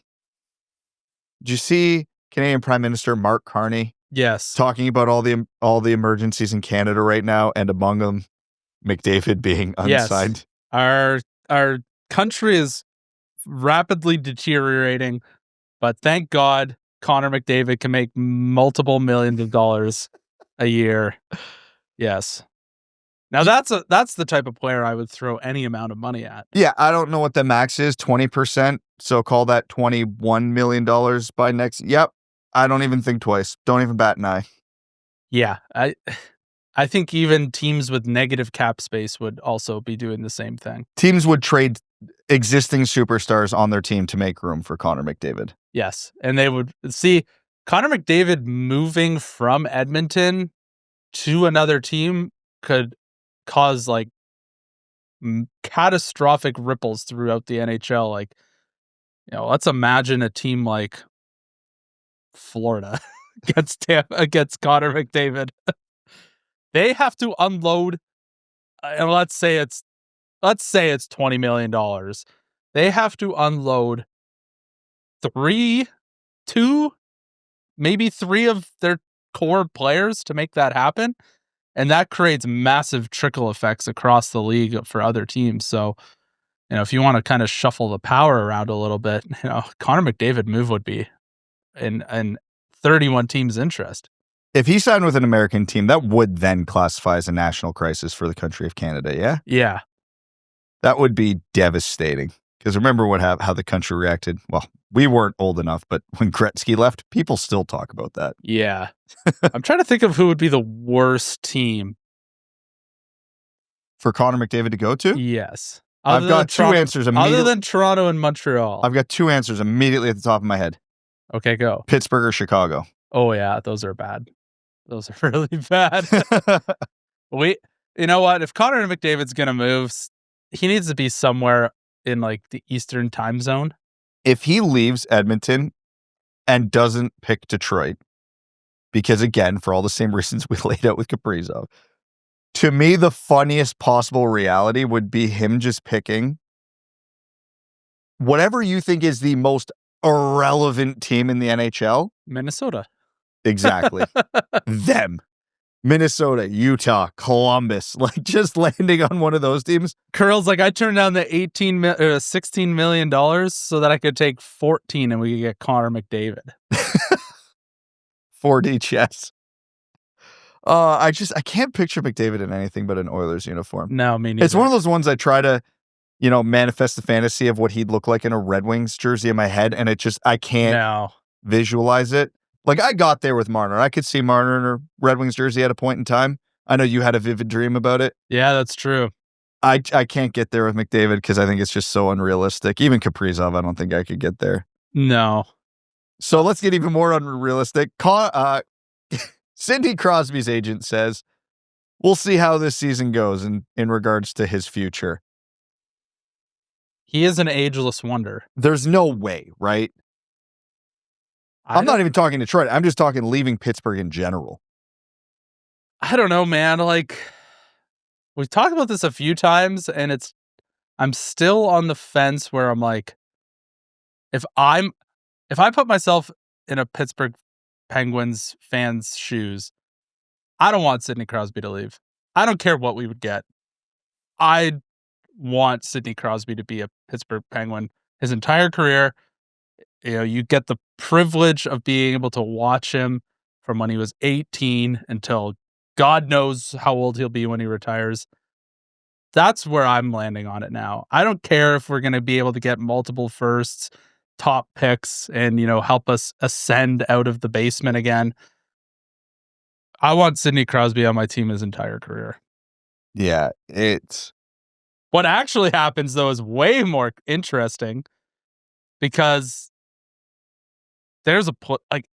Did you see Canadian Prime Minister Mark Carney?
Yes.
Talking about all the emergencies in Canada right now, and among them, McDavid being unsigned.
Yes. Our country is rapidly deteriorating, but thank God Connor McDavid can make multiple millions of dollars a year. Yes. Now that's the type of player I would throw any amount of money at.
Yeah, I don't know what the max is, 20%. So call that $21 million by next. Yep. I don't even think twice. Don't even bat an eye.
Yeah. I think even teams with negative cap space would also be doing the same thing.
Teams would trade existing superstars on their team to make room for Connor McDavid.
Yes. And they would see Connor McDavid moving from Edmonton to another team could cause like catastrophic ripples throughout the NHL. Like, let's imagine a team like Florida against Connor McDavid. They have to unload, and let's say it's $20 million. They have to unload maybe three of their core players to make that happen. And that creates massive trickle effects across the league for other teams. So, if you want to kind of shuffle the power around a little bit, Connor McDavid move would be in 31 teams' interest.
If he signed with an American team, that would then classify as a national crisis for the country of Canada, yeah?
Yeah.
That would be devastating. Because remember how the country reacted? Well, we weren't old enough, but when Gretzky left, people still talk about that.
Yeah. I'm trying to think of who would be the worst team.
For Connor McDavid to go to?
Yes.
I've got two answers immediately.
Other than Toronto and Montreal.
I've got two answers immediately at the top of my head.
Okay, go.
Pittsburgh or Chicago.
Oh, yeah. Those are bad. Those are really bad. You know what? If Connor McDavid's going to move, he needs to be somewhere in like the Eastern time zone.
If he leaves Edmonton and doesn't pick Detroit, because again, for all the same reasons we laid out with Kaprizov, to me, the funniest possible reality would be him just picking whatever you think is the most irrelevant team in the NHL.
Minnesota.
Exactly. Them. Minnesota, Utah, Columbus, like just landing on one of those teams.
Curl's like, I turned down the $16 million so that I could take 14 and we could get Connor McDavid.
4D chess. I can't picture McDavid in anything but an Oilers uniform.
No, me neither.
It's one of those ones I try to, manifest the fantasy of what he'd look like in a Red Wings jersey in my head, and I can't visualize it. Like, I got there with Marner. I could see Marner in a Red Wings jersey at a point in time. I know you had a vivid dream about it.
Yeah, that's true.
I can't get there with McDavid because I think it's just so unrealistic. Even Kaprizov, I don't think I could get there.
No.
So let's get even more unrealistic. Sidney Crosby's agent says, we'll see how this season goes in regards to his future.
He is an ageless wonder.
There's no way, right? I'm not even talking Detroit. I'm just talking leaving Pittsburgh in general.
I don't know, man. Like, we've talked about this a few times, and I'm still on the fence where I'm like, if I put myself in a Pittsburgh Penguins fan's shoes, I don't want Sidney Crosby to leave. I don't care what we would get. I want Sidney Crosby to be a Pittsburgh Penguin his entire career. You get the privilege of being able to watch him from when he was 18 until God knows how old he'll be when he retires. That's where I'm landing on it now. I don't care if we're going to be able to get multiple firsts, top picks, and, help us ascend out of the basement again. I want Sidney Crosby on my team his entire career.
Yeah, it's...
What actually happens, though, is way more interesting because there's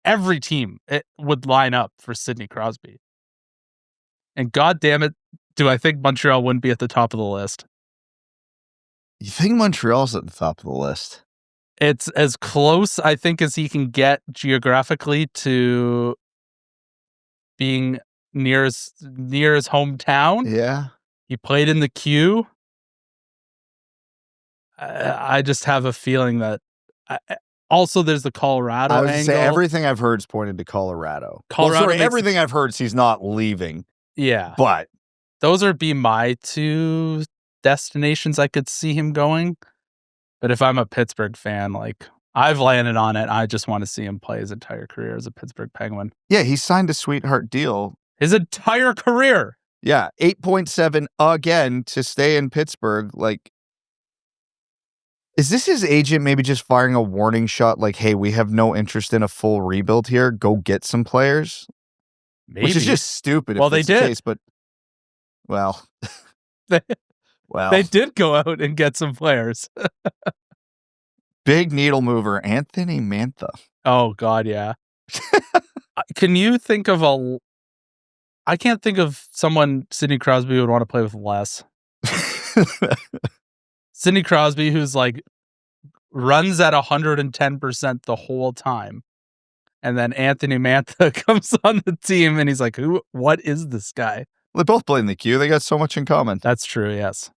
every team would line up for Sidney Crosby. And God damn it, do I think Montreal wouldn't be at the top of the list?
You think Montreal's at the top of the list?
It's as close, I think, as he can get geographically to being near his hometown.
Yeah.
He played in the Q. I just have a feeling that... Also, there's the Colorado
I was
angle.
say everything I've heard is pointed to Colorado. Everything I've heard is he's not leaving.
Yeah.
But
those would be my two destinations I could see him going. But if I'm a Pittsburgh fan, I've landed on it. I just want to see him play his entire career as a Pittsburgh Penguin.
Yeah, he signed a sweetheart deal.
His entire career.
Yeah, 8.7 again to stay in Pittsburgh. Is this his agent maybe just firing a warning shot hey, we have no interest in a full rebuild here. Go get some players?
Maybe.
Which is just stupid.
Well, they did.
The case, but,
they did go out and get some players.
Big needle mover, Anthony Mantha.
Oh, God, yeah. Can you think of I can't think of someone Sidney Crosby would want to play with less. Sidney Crosby, who's runs at 110% the whole time. And then Anthony Mantha comes on the team and he's like, what is this guy?
They both play in the queue. They got so much in common.
That's true, yes.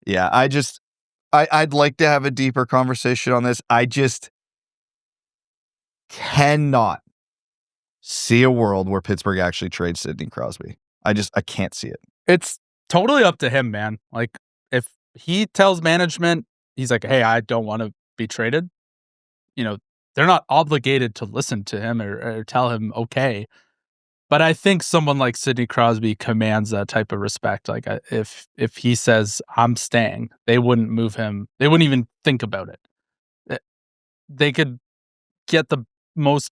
Yeah, I'd like to have a deeper conversation on this. I just cannot see a world where Pittsburgh actually trades Sidney Crosby. I can't see it.
It's totally up to him, man. If he tells management, he's like, hey, I don't want to be traded, they're not obligated to listen to him or tell him okay. But I think someone like Sidney Crosby commands that type of respect. If he says, I'm staying, they wouldn't move him. They wouldn't even think about it. They could get the most...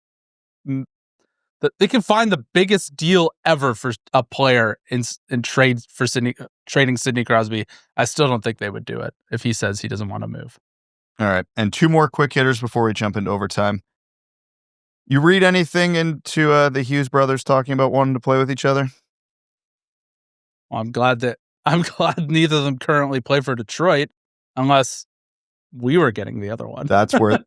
They can find the biggest deal ever for a player in trade for trading Sidney Crosby. I still don't think they would do it if he says he doesn't want to move.
All right. And two more quick hitters before we jump into overtime. You read anything into the Hughes brothers talking about wanting to play with each other?
Well, I'm glad neither of them currently play for Detroit, unless we were getting the other one.
That's where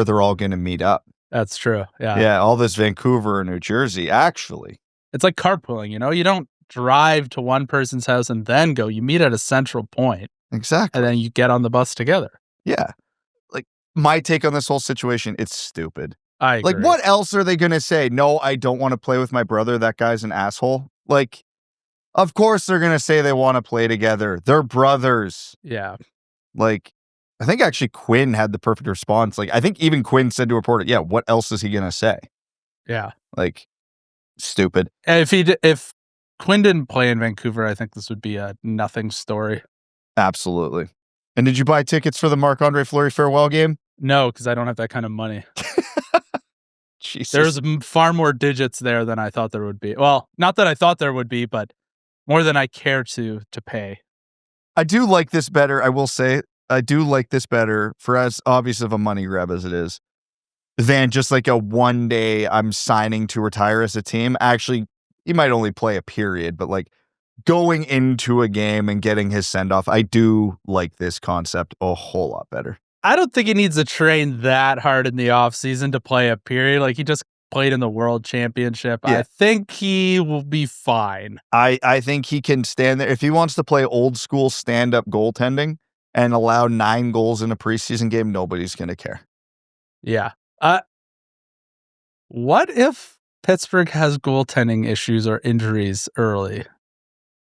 they're all going to meet up.
That's true. Yeah.
Yeah. All this Vancouver and New Jersey, actually.
It's like carpooling, you don't drive to one person's house and then go. You meet at a central point.
Exactly.
And then you get on the bus together.
Yeah. My take on this whole situation, it's stupid.
I agree.
What else are they going to say? No, I don't want to play with my brother. That guy's an asshole. Of course they're going to say they want to play together. They're brothers.
Yeah.
I think actually Quinn had the perfect response. I think even Quinn said to a reporter, yeah, what else is he going to say?
Yeah.
Stupid.
And if Quinn didn't play in Vancouver, I think this would be a nothing story.
Absolutely. And did you buy tickets for the Marc-Andre Fleury farewell game?
No, because I don't have that kind of money.
Jesus.
There's far more digits there than I thought there would be. Well, not that I thought there would be, but more than I care to pay.
I do like this better. I will say, I do like this better for as obvious of a money grab as it is than just a one day I'm signing to retire as a team. Actually, he might only play a period, but going into a game and getting his send off, I do like this concept a whole lot better.
I don't think he needs to train that hard in the offseason to play a period. He just played in the World Championship. Yeah. I think he will be fine.
I think he can stand there. If he wants to play old school stand-up goaltending and allow 9 goals in a preseason game, nobody's going to care.
Yeah. What if Pittsburgh has goaltending issues or injuries early?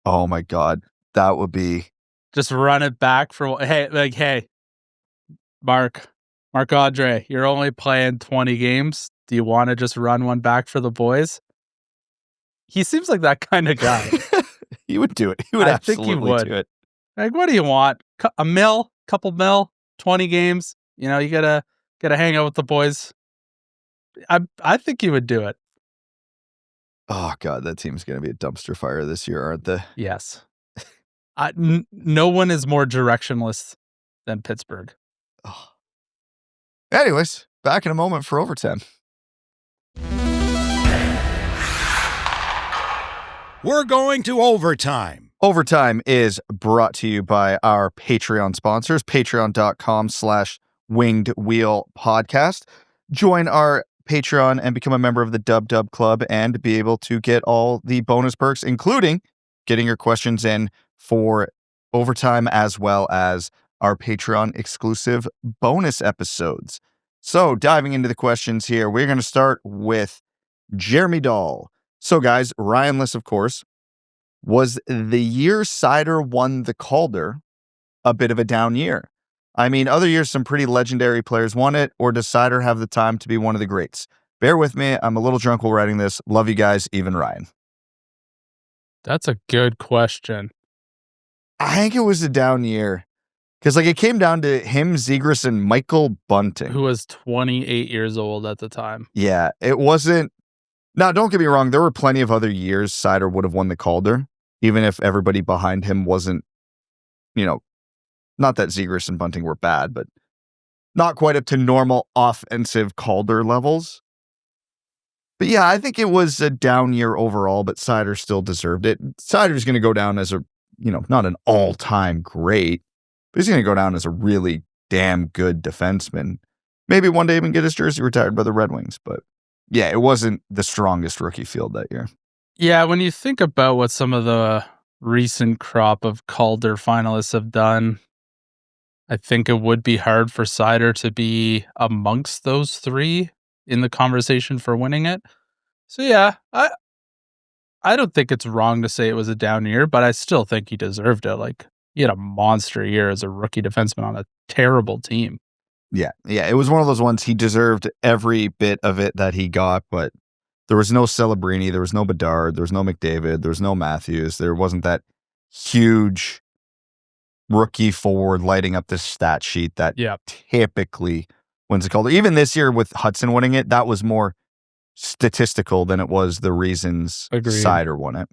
Oh my God. That would be...
Just run it back for... Hey, Mark, Marc-Andre, you're only playing 20 games. Do you want to just run one back for the boys? He seems like that kind of guy.
He would do it. He would absolutely do it.
Like, what do you want? Couple mil, 20 games. You gotta hang out with the boys. I think he would do it.
Oh God, that team's gonna be a dumpster fire this year, aren't they?
Yes. No one is more directionless than Pittsburgh.
Oh. Anyways, back in a moment for overtime.
We're going to overtime.
Overtime is brought to you by our Patreon sponsors, patreon.com/winged wheel podcast. Join our Patreon and become a member of the Dub Club and be able to get all the bonus perks, including getting your questions in for overtime, as well as our Patreon exclusive bonus episodes. So diving into the questions here, we're going to start with Jeremy Dahl. So guys, Ryanless, of course, was the year Seider won the Calder a bit of a down year? I mean, other years, some pretty legendary players won it, or does Seider have the time to be one of the greats? Bear with me. I'm a little drunk while writing this. Love you guys, even Ryan.
That's a good question.
I think it was a down year because it came down to him, Zegras, and Michael Bunting,
who was 28 years old at the time.
Yeah, it wasn't. Now, don't get me wrong. There were plenty of other years Seider would have won the Calder, even if everybody behind him wasn't, not that Zegras and Bunting were bad, but not quite up to normal offensive Calder levels. But yeah, I think it was a down year overall, but Seider still deserved it. Seider's going to go down as a, not an all-time great, but he's going to go down as a really damn good defenseman. Maybe one day even get his jersey retired by the Red Wings, but yeah, it wasn't the strongest rookie field that year.
Yeah, when you think about what some of the recent crop of Calder finalists have done, I think it would be hard for Seider to be amongst those three in the conversation for winning it. So yeah, I don't think it's wrong to say it was a down year, but I still think he deserved it. He had a monster year as a rookie defenseman on a terrible team.
Yeah, it was one of those ones he deserved every bit of it that he got, but there was no Celebrini, there was no Bedard, there was no McDavid, there was no Matthews. There wasn't that huge rookie forward lighting up this stat sheet that typically wins the Calder. Even this year with Hudson winning it, that was more statistical than it was the reasons Seider won it.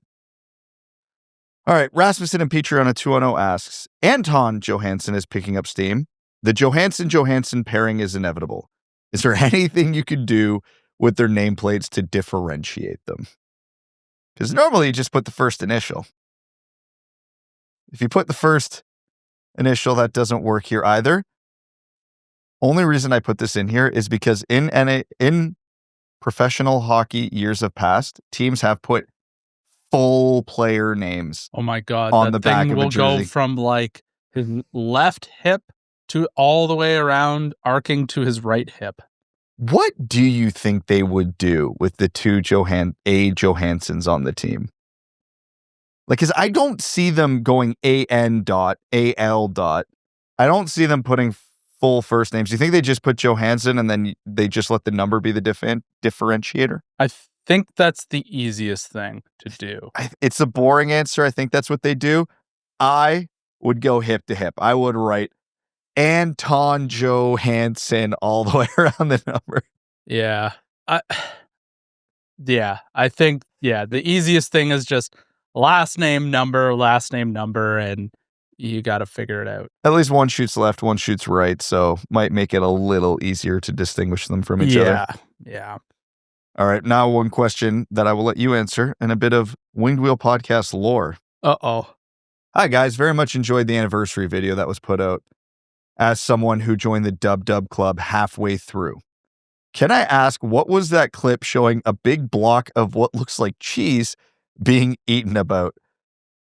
All right, Rasmussen and Petrie on a 2-0 asks, Anton Johansson is picking up steam. The Johansson pairing is inevitable. Is there anything you could do with their nameplates to differentiate them? Because normally you just put the first initial. If you put the first initial, that doesn't work here either. Only reason I put this in here is because in professional hockey years of past, teams have put full player names.
Oh my God.
On the back of a jersey.
Will go from his left hip to all the way around, arcing to his right hip.
What do you think they would do with the two Johanssons on the team? Because I don't see them going AN dot, AL dot. I don't see them putting full first names. Do you think they just put Johansson and then they just let the number be the differentiator?
I think that's the easiest thing to do.
It's a boring answer. I think that's what they do. I would go hip to hip. I would write Anton Johansson all the way around the number.
Yeah. I think the easiest thing is just last name, number, and you got to figure it out.
At least one shoots left, one shoots right, so might make it a little easier to distinguish them from each other.
Yeah.
All right, now one question that I will let you answer and a bit of Winged Wheel podcast lore.
Uh-oh.
Hi, guys. Very much enjoyed the anniversary video that was put out. As someone who joined the Dub Club halfway through, can I ask, what was that clip showing a big block of what looks like cheese being eaten about?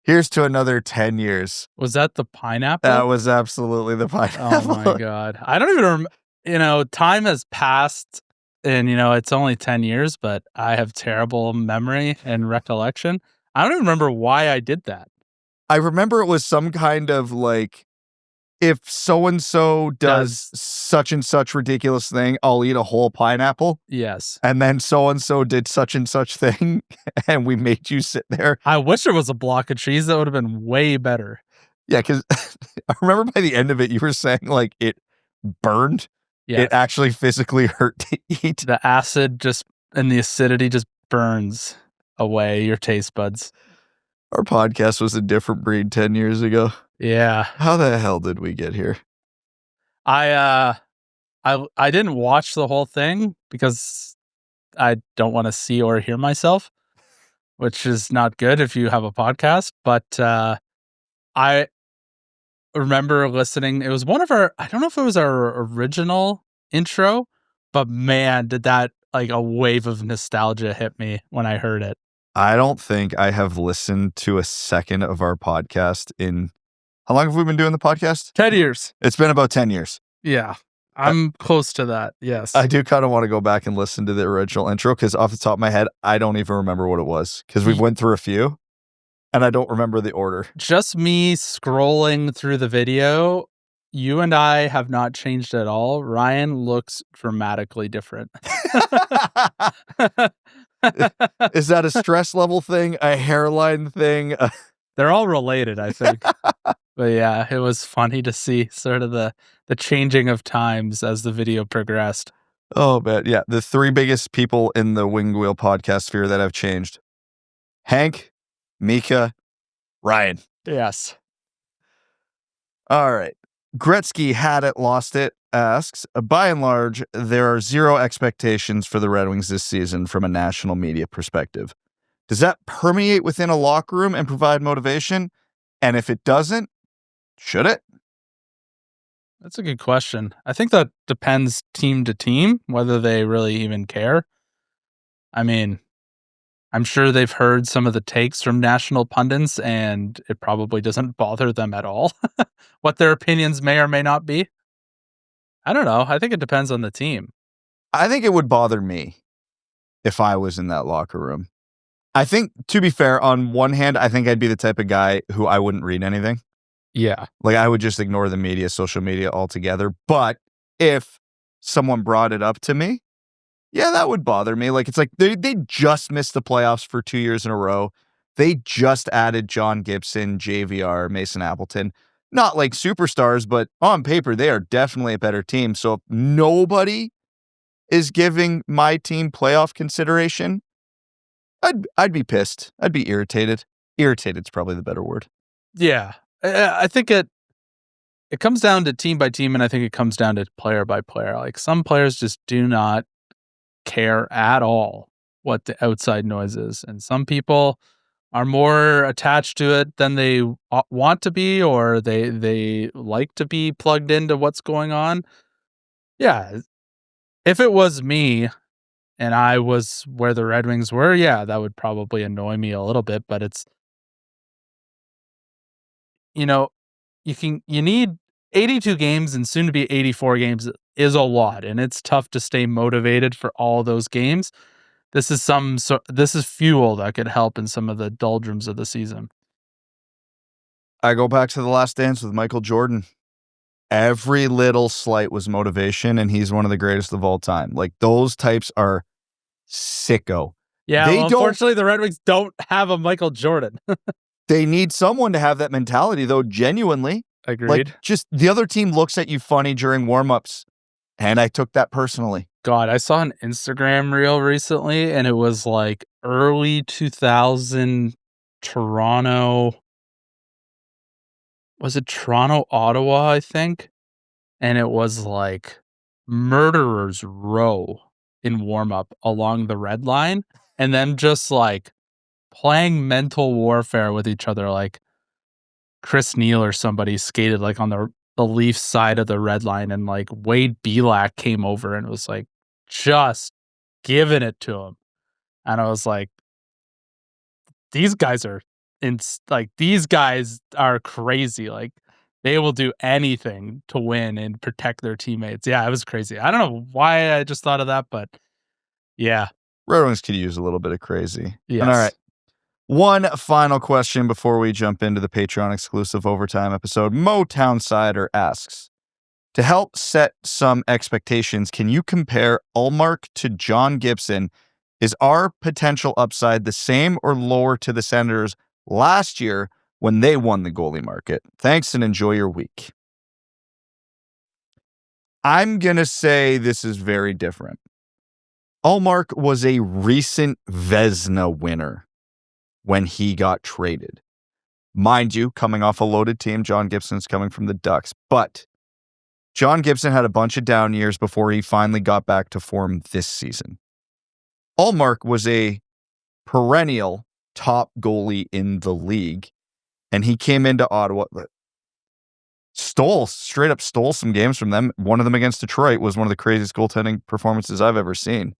Here's to another 10 years.
Was that the pineapple?
That was absolutely the pineapple.
Oh my God. I don't even remember, time has passed and, it's only 10 years, but I have terrible memory and recollection. I don't even remember why I did that.
I remember it was some kind of if so-and-so does such and such ridiculous thing, I'll eat a whole pineapple.
Yes.
And then so-and-so did such and such thing, and we made you sit there.
I wish there was a block of cheese. That would have been way better.
Yeah, because I remember by the end of it, you were saying, like, it burned.
Yeah.
It actually physically hurt to eat.
The acid and the acidity just burns away your taste buds.
Our podcast was a different breed 10 years ago.
Yeah.
How the hell did we get here?
I didn't watch the whole thing because I don't want to see or hear myself, which is not good if you have a podcast. But I remember listening. It was one of I don't know if it was our original intro, but man, did that like a wave of nostalgia hit me when I heard it.
I don't think I have listened to a second of our podcast in... How long have we been doing the podcast?
10 years.
It's been about 10 years.
Yeah. I'm close to that. Yes.
I do kind of want to go back and listen to the original intro because off the top of my head, I don't even remember what it was because we went through a few and I don't remember the order.
Just me scrolling through the video. You and I have not changed at all. Ryan looks dramatically different.
Is that a stress level thing? A hairline thing?
They're all related, I think. But yeah, it was funny to see sort of the changing of times as the video progressed.
Oh, man. Yeah. The three biggest people in the Wing Wheel podcast sphere that have changed. Hank, Mika, Ryan.
Yes.
All right. Gretzky had it, lost it, asks, by and large, there are zero expectations for the Red Wings this season from a national media perspective. Does that permeate within a locker room and provide motivation? And if it doesn't, should it?
That's a good question. I think that depends team to team, whether they really even care. I mean, I'm sure they've heard some of the takes from national pundits, and it probably doesn't bother them at all what their opinions may or may not be. I don't know. I think it depends on the team.
I think it would bother me if I was in that locker room. I think, to be fair, on one hand, I think I'd be the type of guy who I wouldn't read anything.
Yeah.
Like, I would just ignore the media, social media altogether. But if someone brought it up to me, yeah, that would bother me. Like, it's like they just missed the playoffs for 2 years in a row. They just added John Gibson, JVR, Mason Appleton. Not like superstars, but on paper, they are definitely a better team. So if nobody is giving my team playoff consideration, I'd be pissed. I'd be irritated. Irritated's probably the better word.
Yeah. I think it comes down to team by team, and I think it comes down to player by player. Like, some players just do not care at all what the outside noise is, and some people are more attached to it than they want to be, or they like to be plugged into what's going on. Yeah, if it was me and I was where the Red Wings were, yeah, that would probably annoy me a little bit, but it's, you need 82 games, and soon to be 84 games is a lot, and it's tough to stay motivated for all those games. This is fuel that could help in some of the doldrums of the season.
I go back to The Last Dance with Michael Jordan. Every little slight was motivation, and he's one of the greatest of all time. Like, those types are sicko.
Yeah, unfortunately, the Red Wings don't have a Michael Jordan.
They need someone to have that mentality, though, genuinely.
Agreed.
Like, just the other team looks at you funny during warm-ups, and I took that personally.
God, I saw an Instagram reel recently, and it was like early 2000 Toronto. Was it Toronto, Ottawa, I think? And it was like murderer's row in warm-up along the red line, and then just like playing mental warfare with each other. Like, Chris Neal or somebody skated like on the Leafs side of the red line, and like Wade Belak came over and was like just giving it to him. And I was like, these guys are these guys are crazy. Like, they will do anything to win and protect their teammates. Yeah, it was crazy. I don't know why I just thought of that, but yeah.
Red Wings could use a little bit of crazy.
Yes.
And all right. One final question before we jump into the Patreon exclusive overtime episode. Mo Townsider asks, to help set some expectations, can you compare Ullmark to John Gibson? Is our potential upside the same or lower to the Senators last year when they won the goalie market? Thanks and enjoy your week. I'm going to say this is very different. Ullmark was a recent Vezina winner when he got traded. Mind you, coming off a loaded team, John Gibson's coming from the Ducks, but John Gibson had a bunch of down years before he finally got back to form this season. Ullmark was a perennial top goalie in the league, and he came into Ottawa, straight up stole some games from them. One of them against Detroit was one of the craziest goaltending performances I've ever seen.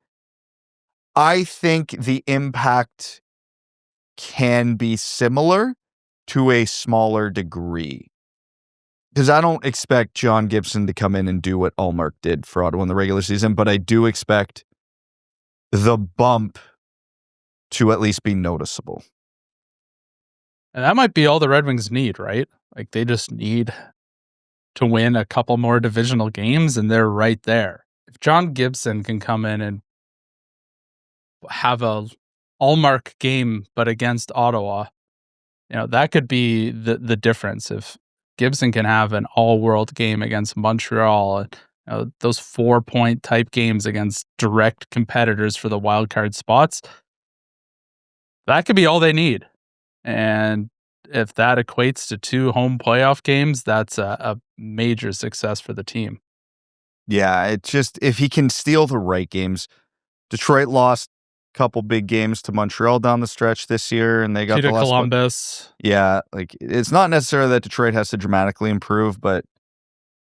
I think the impact can be similar to a smaller degree. Because I don't expect John Gibson to come in and do what Ullmark did for Ottawa in the regular season, but I do expect the bump to at least be noticeable.
And that might be all the Red Wings need, right? Like, they just need to win a couple more divisional games, and they're right there. If John Gibson can come in and have a Ullmark game, but against Ottawa, that could be the difference. If Gibson can have an all-world game against Montreal, those 4-point type games against direct competitors for the wild card spots, that could be all they need. And if that equates to 2 home playoff games, that's a major success for the team.
Yeah, it's just if he can steal the right games. Detroit lost a couple big games to Montreal down the stretch this year, and they got
to Columbus.
Yeah, like it's not necessarily that Detroit has to dramatically improve, but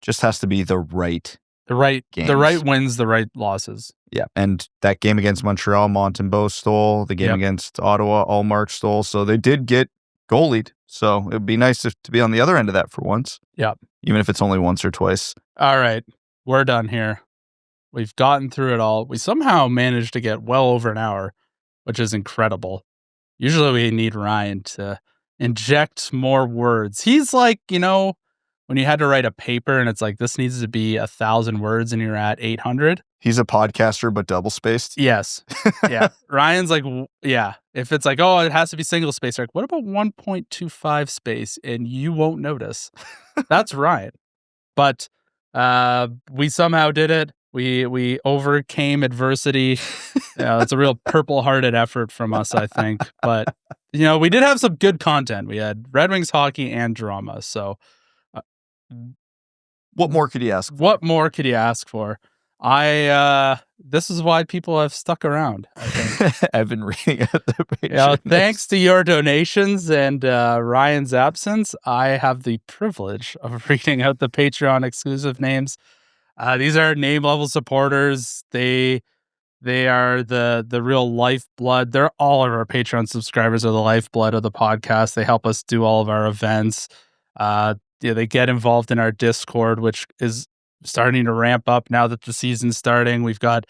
just has to be the right games.
The right wins, the right losses.
Yeah, and that game against Montreal, Montembeau stole. The game against Ottawa, Ullmark stole. So they did get goalied. So it would be nice to be on the other end of that for once.
Yeah.
Even if it's only once or twice.
All right. We're done here. We've gotten through it all. We somehow managed to get well over an hour, which is incredible. Usually we need Ryan to inject more words. He's like, when you had to write a paper and it's like, this needs to be 1,000 words and you're at 800.
He's a podcaster, but double-spaced?
Yes. Yeah. Ryan's like, yeah. If it's like, oh, it has to be single space, like, what about 1.25 space? And you won't notice. That's Ryan. But we somehow did it. We overcame adversity. It's a real purple-hearted effort from us, I think. But, we did have some good content. We had Red Wings hockey and drama. So
what more could you ask?
What more could you ask for? This is why people have stuck around, I think.
I've been reading at the Patreon.
Thanks to your donations and Ryan's absence, I have the privilege of reading out the Patreon exclusive names. These are name level supporters. They are the real lifeblood. They're all of our Patreon subscribers are the lifeblood of the podcast. They help us do all of our events. They get involved in our Discord, which is starting to ramp up now that the season's starting. We've got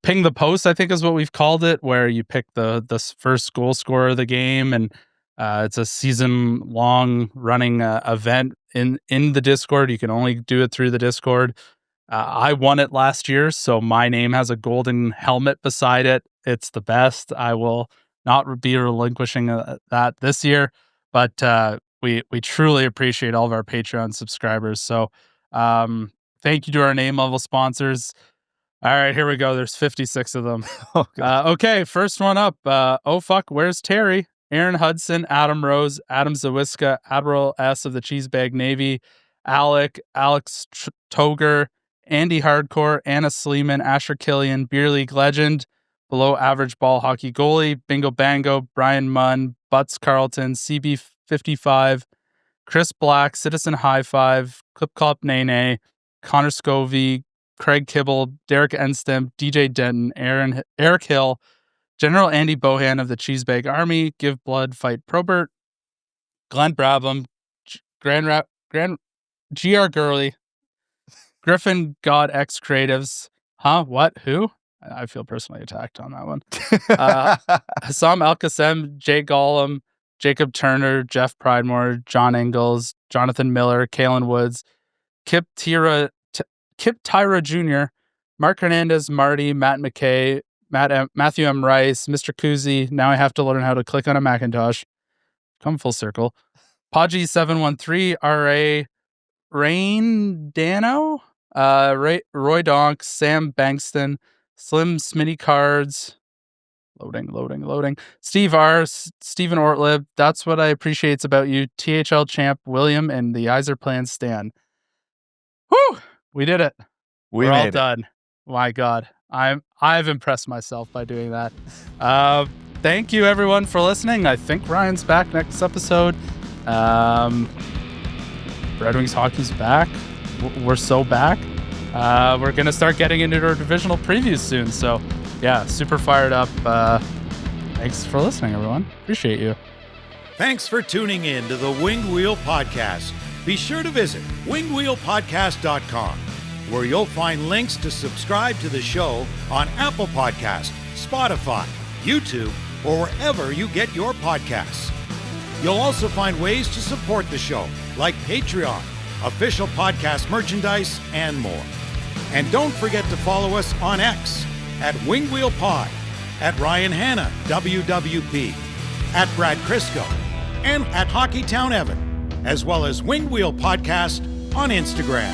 Ping the Post, I think is what we've called it, where you pick the first goal scorer of the game, and it's a season-long running event in the Discord. You can only do it through the Discord. I won it last year, so my name has a golden helmet beside it. It's the best. I will not be relinquishing that this year, but we truly appreciate all of our Patreon subscribers. So thank you to our name level sponsors. All right, here we go. There's 56 of them. Okay, first one up. Oh fuck, where's Terry? Aaron Hudson, Adam Rose, Adam Zawiska, Admiral S of the Cheesebag Navy, Alex Toger, Andy Hardcore, Anna Sleeman, Asher Killian, Beer League Legend, Below Average Ball Hockey Goalie, Bingo Bango, Brian Munn, Butts Carlton, CB55, Chris Black, Citizen High Five, Clip Clop Nene, Connor Scovey, Craig Kibble, Derek Enstem, DJ Denton, Eric Hill, General Andy Bohan of the Cheesebag Army, Give Blood, Fight Probert, Glenn Brabham, GR Gurley, Griffin God X Creatives. Huh? What? Who? I feel personally attacked on that one. Hassam Al-Qassem, Jay Gollum, Jacob Turner, Jeff Pridemore, John Ingalls, Jonathan Miller, Kalen Woods, Kip Tyra Jr., Mark Hernandez, Marty, Matt McKay, Matthew M. Rice, Mr. Kuzi. Now I have to learn how to click on a Macintosh. Come full circle. Podgy 713, R.A. Rain Dano, Roy Donk, Sam Bankston, Slim Smitty Cards. Loading. Steve R, Stephen Ortlib. That's what I appreciate about you. THL champ William and the Yzer Plan Stan. Whew! We did it. We're all done. My God. I've impressed myself by doing that. Thank you everyone for listening. I think Ryan's back next episode. Red Wings hockey's back. We're so back. We're going to start getting into our divisional previews soon. So yeah, super fired up. Thanks for listening, everyone. Appreciate you.
Thanks for tuning in to the Winged Wheel Podcast. Be sure to visit wingedwheelpodcast.com, where you'll find links to subscribe to the show on Apple Podcasts, Spotify, YouTube, or wherever you get your podcasts. You'll also find ways to support the show, like Patreon, official podcast merchandise, and more. And don't forget to follow us on X at Winged Wheel Pod, at Ryan Hanna, WWP, at Brad Crisco, and at Hockeytown Evan, as well as Winged Wheel Podcast on Instagram.